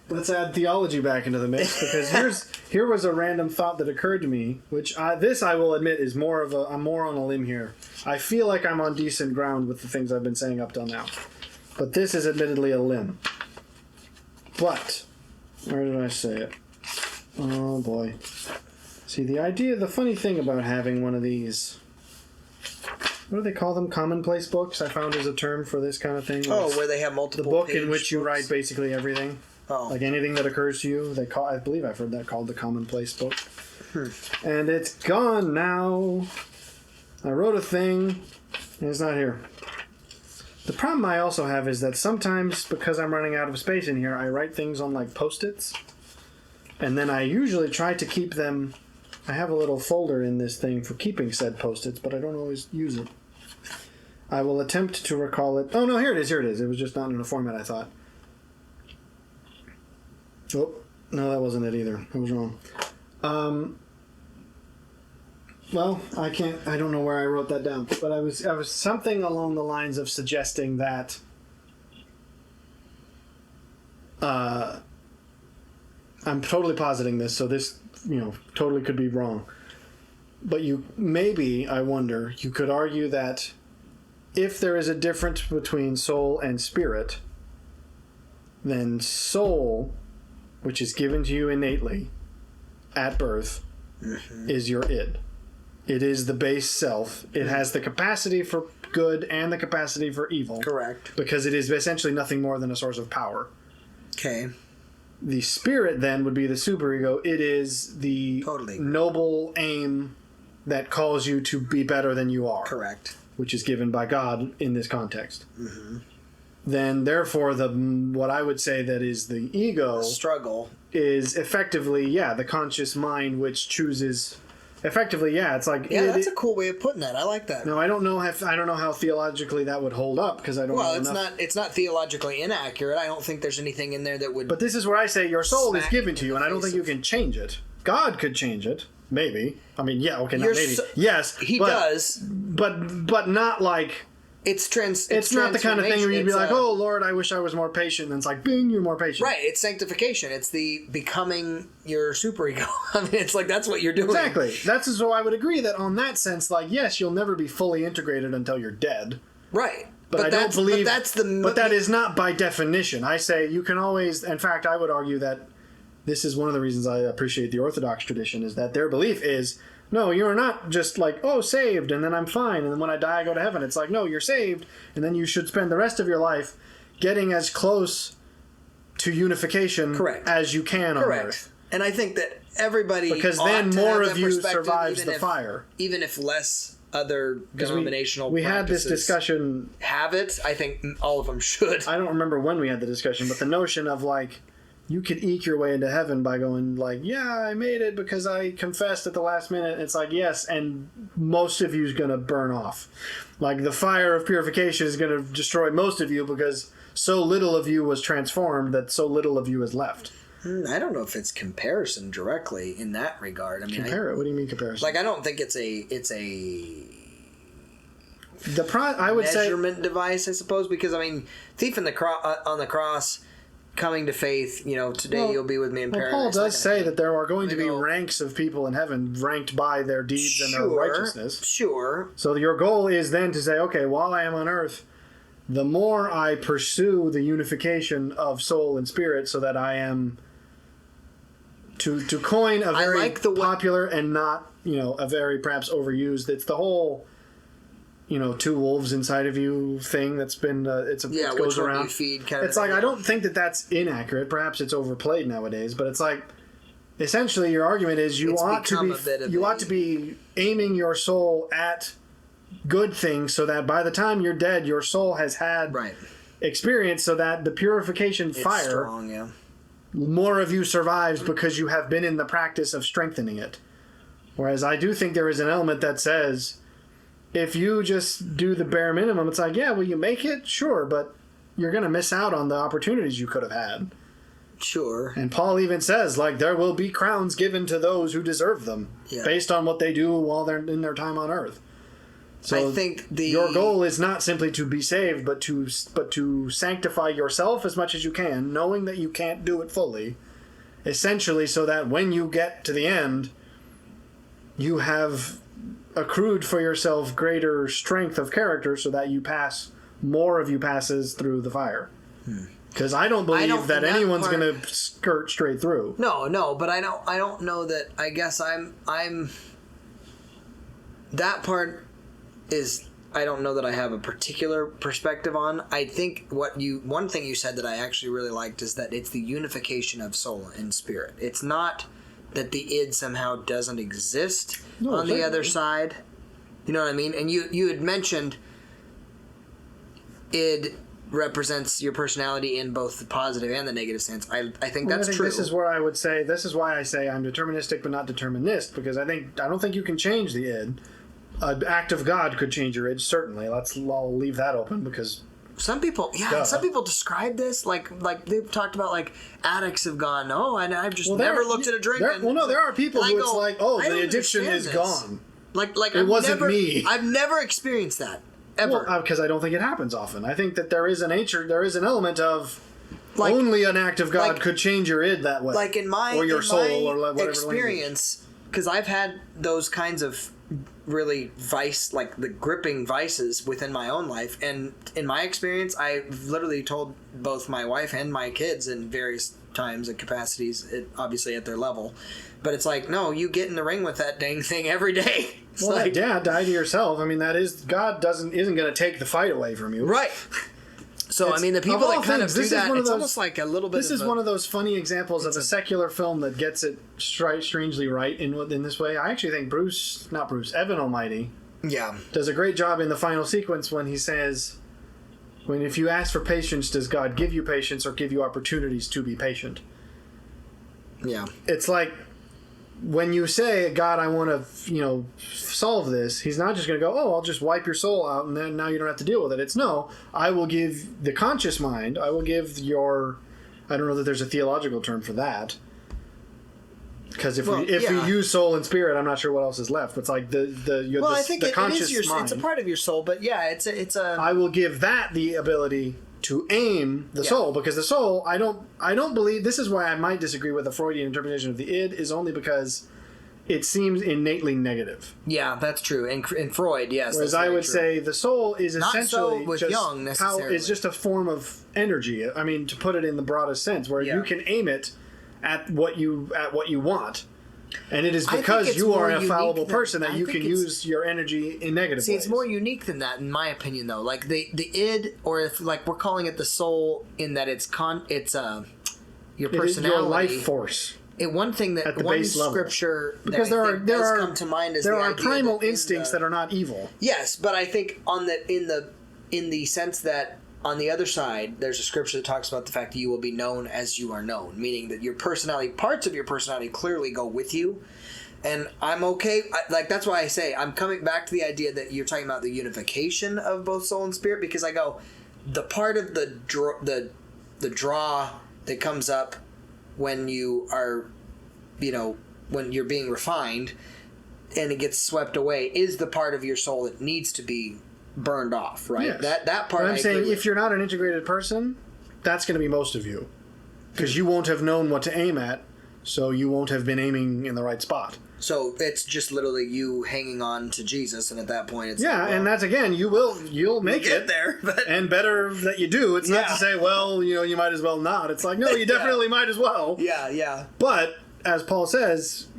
Let's add theology back into the mix, because here was a random thought that occurred to me, which I will admit is I'm more on a limb here. I feel like I'm on decent ground with the things I've been saying up till now, but this is admittedly a limb. But where did I say it? Oh boy. See, the funny thing about having one of these. What do they call them? Commonplace books, I found as a term for this kind of thing. Where they have multiple. The book in which you write basically everything. Oh. Like anything that occurs to you. I believe I've heard that called the commonplace book. And it's gone now. I wrote a thing, and it's not here. The problem I also have is that sometimes, because I'm running out of space in here, I write things on like Post-its. And then I usually try to keep them... I have a little folder in this thing for keeping said Post-its, but I don't always use it. I will attempt to recall it. Oh, no, here it is. It was just not in the format I thought. Oh, no, that wasn't it either. I was wrong. Well, I don't know where I wrote that down, but I was something along the lines of suggesting that I'm totally positing this, so this, totally could be wrong. But I wonder, you could argue that if there is a difference between soul and spirit, then soul, which is given to you innately at birth, is your id. It is the base self. It has the capacity for good and the capacity for evil. Correct. Because it is essentially nothing more than a source of power. Okay. The spirit then would be the superego. It is the noble aim that calls you to be better than you are. Correct. Which is given by God in this context. Then, therefore, what I would say that is the ego... The struggle. ...is effectively, the conscious mind which chooses... Effectively, it's like... Yeah, that's a cool way of putting that. I like that. No, I don't know how theologically that would hold up, because I don't know enough. It's not theologically inaccurate. I don't think there's anything in there that would... But this is where I say your soul is given to you, and I don't think you can change it. God could change it. Maybe. I mean, not maybe. Yes. He does. But not like... It's not the kind of thing where you'd be like, oh, Lord, I wish I was more patient. And it's like, bing, you're more patient. Right. It's sanctification. It's the becoming your superego. I mean, it's like, that's what you're doing. Exactly. So I would agree that on that sense, like, yes, you'll never be fully integrated until you're dead. Right. But I don't believe... But that is not by definition. I say you can always... In fact, I would argue that this is one of the reasons I appreciate the Orthodox tradition, is that their belief is... No, you're not just like, saved, and then I'm fine, and then when I die, I go to heaven. It's like, no, you're saved, and then you should spend the rest of your life getting as close to unification as you can on Earth. And I think that everybody because then more of you survives the fire. Even if less other denominational we had this discussion. Have it? I think all of them should. I don't remember when we had the discussion, but the notion of like, you could eke your way into heaven by going like, I made it because I confessed at the last minute. It's like, yes, and most of you is going to burn off. Like the fire of purification is going to destroy most of you because so little of you was transformed that so little of you is left. I don't know if it's comparison directly in that regard. I mean, compare it. What do you mean comparison? Like, I don't think it's a I would measurement device, I suppose, because I mean, thief on the cross. Coming to faith, today you'll be with me in paradise. Paul does say that there are going to be ranks of people in heaven ranked by their deeds and their righteousness. Sure. So your goal is then to say, okay, while I am on earth, the more I pursue the unification of soul and spirit so that I am, to coin a very popular and not, a very perhaps overused, it's the whole... two wolves inside of you thing that's been it goes around. You feed kind it's of like I don't think that that's inaccurate. Perhaps it's overplayed nowadays, but it's like essentially your argument is you It's ought become a bit of to be aiming your soul at good things so that by the time you're dead, your soul has had Right. experience, so that the purification It's fire, strong, yeah. more of you survives because you have been in the practice of strengthening it. Whereas I do think there is an element that says, if you just do the bare minimum, it's like, yeah, will you make it? Sure, but you're going to miss out on the opportunities you could have had. Sure. And Paul even says, like, there will be crowns given to those who deserve them, based on what they do while they're in their time on earth. So I think your goal is not simply to be saved, but to sanctify yourself as much as you can, knowing that you can't do it fully, essentially so that when you get to the end, you have accrued for yourself greater strength of character so that more of you passes through the fire. Because I don't believe that anyone's going to skirt straight through. No, but I don't know that. I guess I'm that part is, I don't know that I have a particular perspective on. I think one thing you said that I actually really liked is that it's the unification of soul and spirit. It's not that the id somehow doesn't exist on the other side. You know what I mean? And you had mentioned id represents your personality in both the positive and the negative sense. I think that's true. This is where I would say, this is why I say I'm deterministic but not determinist, because I don't think you can change the id. An act of God could change your id, certainly. I'll leave that open, because some people describe this like they've talked about, like, addicts have gone, and I've just never looked at a drink. There are people who it's like, the addiction is gone. Like it wasn't me. I've never experienced that ever. Well, because I don't think it happens often. I think that there is an element of only an act of God could change your id that way. Like in my experience, because I've had those kinds of really the gripping vices within my own life, and in my experience, I've literally told both my wife and my kids in various times and capacities, obviously at their level, but it's like, no, you get in the ring with that dang thing every day. It's die to yourself. I mean, that is, God isn't going to take the fight away from you, right? So, I mean, the people that kind of do that, it's almost like a little bit. This is one of those funny examples of a secular film that gets it strangely right in this way. I actually think Evan Almighty, does a great job in the final sequence when he says, if you ask for patience, does God give you patience or give you opportunities to be patient? Yeah. It's like, when you say, God, I want to, solve this, he's not just going to go, I'll just wipe your soul out and then now you don't have to deal with it. It's no, I will give the conscious mind, I will give I don't know that there's a theological term for that. Because if we use soul and spirit, I'm not sure what else is left. It's like the conscious mind. It's a part of your soul, but yeah, it's a. I will give that the ability to aim the soul, because the soul, I don't believe, this is why I might disagree with the Freudian interpretation of the id, is only because it seems innately negative. Yeah, that's true. In Freud, yes. Whereas I would say the soul is essentially it's just a form of energy. I mean, to put it in the broadest sense, where you can aim it at what you want. And it is because you are a fallible person that you can use your energy in negative ways. See, it's more unique than that, in my opinion, though. Like the id, or if we're calling it the soul, in that it's your personality, it is your life force. One thing that one scripture because that does come to mind is there are primal instincts that are not evil. Yes, but I think in the sense that, on the other side, there's a scripture that talks about the fact that you will be known as you are known, meaning that your personality, parts of your personality, clearly go with you. And I'm okay. That's why I say I'm coming back to the idea that you're talking about the unification of both soul and spirit, because I go, the part of the draw that comes up when you are, when you're being refined, and it gets swept away, is the part of your soul that needs to be burned off, right? Yes. That part. But I'm saying, if you're not an integrated person, that's going to be most of you, because you won't have known what to aim at, so you won't have been aiming in the right spot. So it's just literally you hanging on to Jesus, and at that point, it's and that's, again, you'll make it there, and better that you do. It's not to say, you might as well not. It's like, no, you definitely might as well. Yeah. But as Paul says,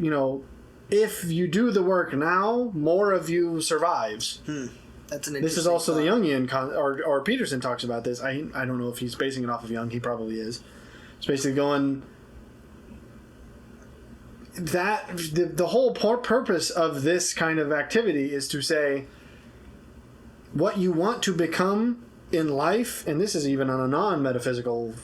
if you do the work now, more of you survives. That's an interesting This is also thought. the Jungian, or Peterson talks about this. I don't know if he's basing it off of Jung. He probably is. It's basically going, the whole purpose of this kind of activity is to say what you want to become in life, and this is even on a non-metaphysical,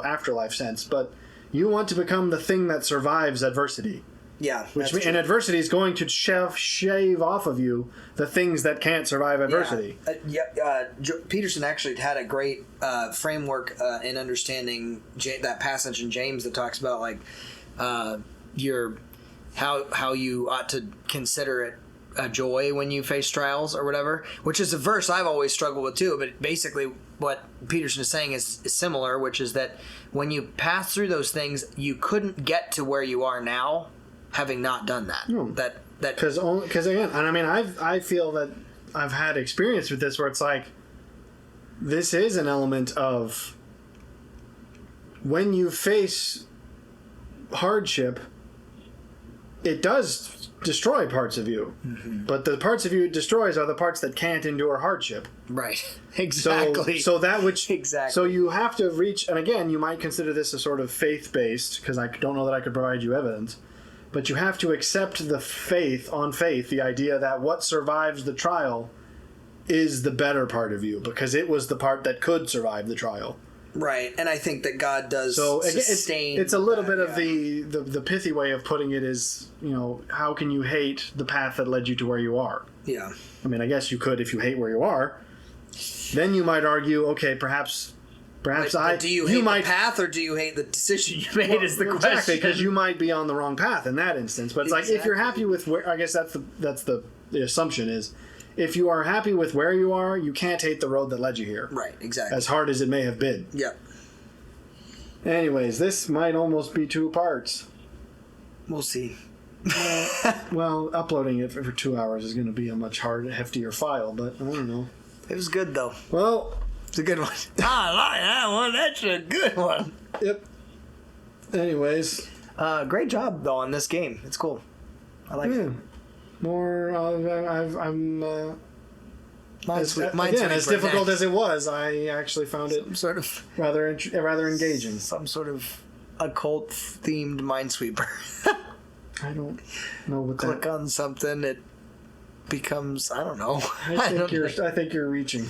afterlife sense, but you want to become the thing that survives adversity. Yeah, And adversity is going to shave off of you the things that can't survive adversity. Peterson actually had a great framework in understanding that passage in James that talks about like how you ought to consider it a joy when you face trials or whatever, which is a verse I've always struggled with too. But basically, what Peterson is saying is similar, which is that when you pass through those things, you couldn't get to where you are now having not done that. Because again, and I mean, I feel that I've had experience with this where it's like this is an element of when you face hardship, it does destroy parts of you, but the parts of you it destroys are the parts that can't endure hardship. Right. Exactly. So that which exactly. So you have to reach, and again, you might consider this a sort of faith-based, because I don't know that I could provide you evidence, but you have to accept the faith, the idea that what survives the trial is the better part of you, because it was the part that could survive the trial. Right, and I think that God does sustain. It's a little bit of the pithy way of putting it is, how can you hate the path that led you to where you are? Yeah. I mean, I guess you could if you hate where you are. Then you might argue, okay, perhaps do you hate the path or do you hate the decision you made? Is the question. Exactly, because you might be on the wrong path in that instance. But it's like if you're happy with where, I guess that's the assumption is. If you are happy with where you are, you can't hate the road that led you here. Right, exactly. As hard as it may have been. Yeah. Anyways, this might almost be 2 parts. We'll see. Well, uploading it for 2 hours is going to be a much heftier file, but I don't know. It was good, though. Well, it's a good one. I like that one. That's a good one. Yep. Anyways. Great job, though, on this game. It's cool. I like it. More, I'm as difficult as it was, I actually found it sort of rather engaging. Some sort of occult themed Minesweeper. I don't know what Click on something, it becomes, I don't know. I think you're reaching.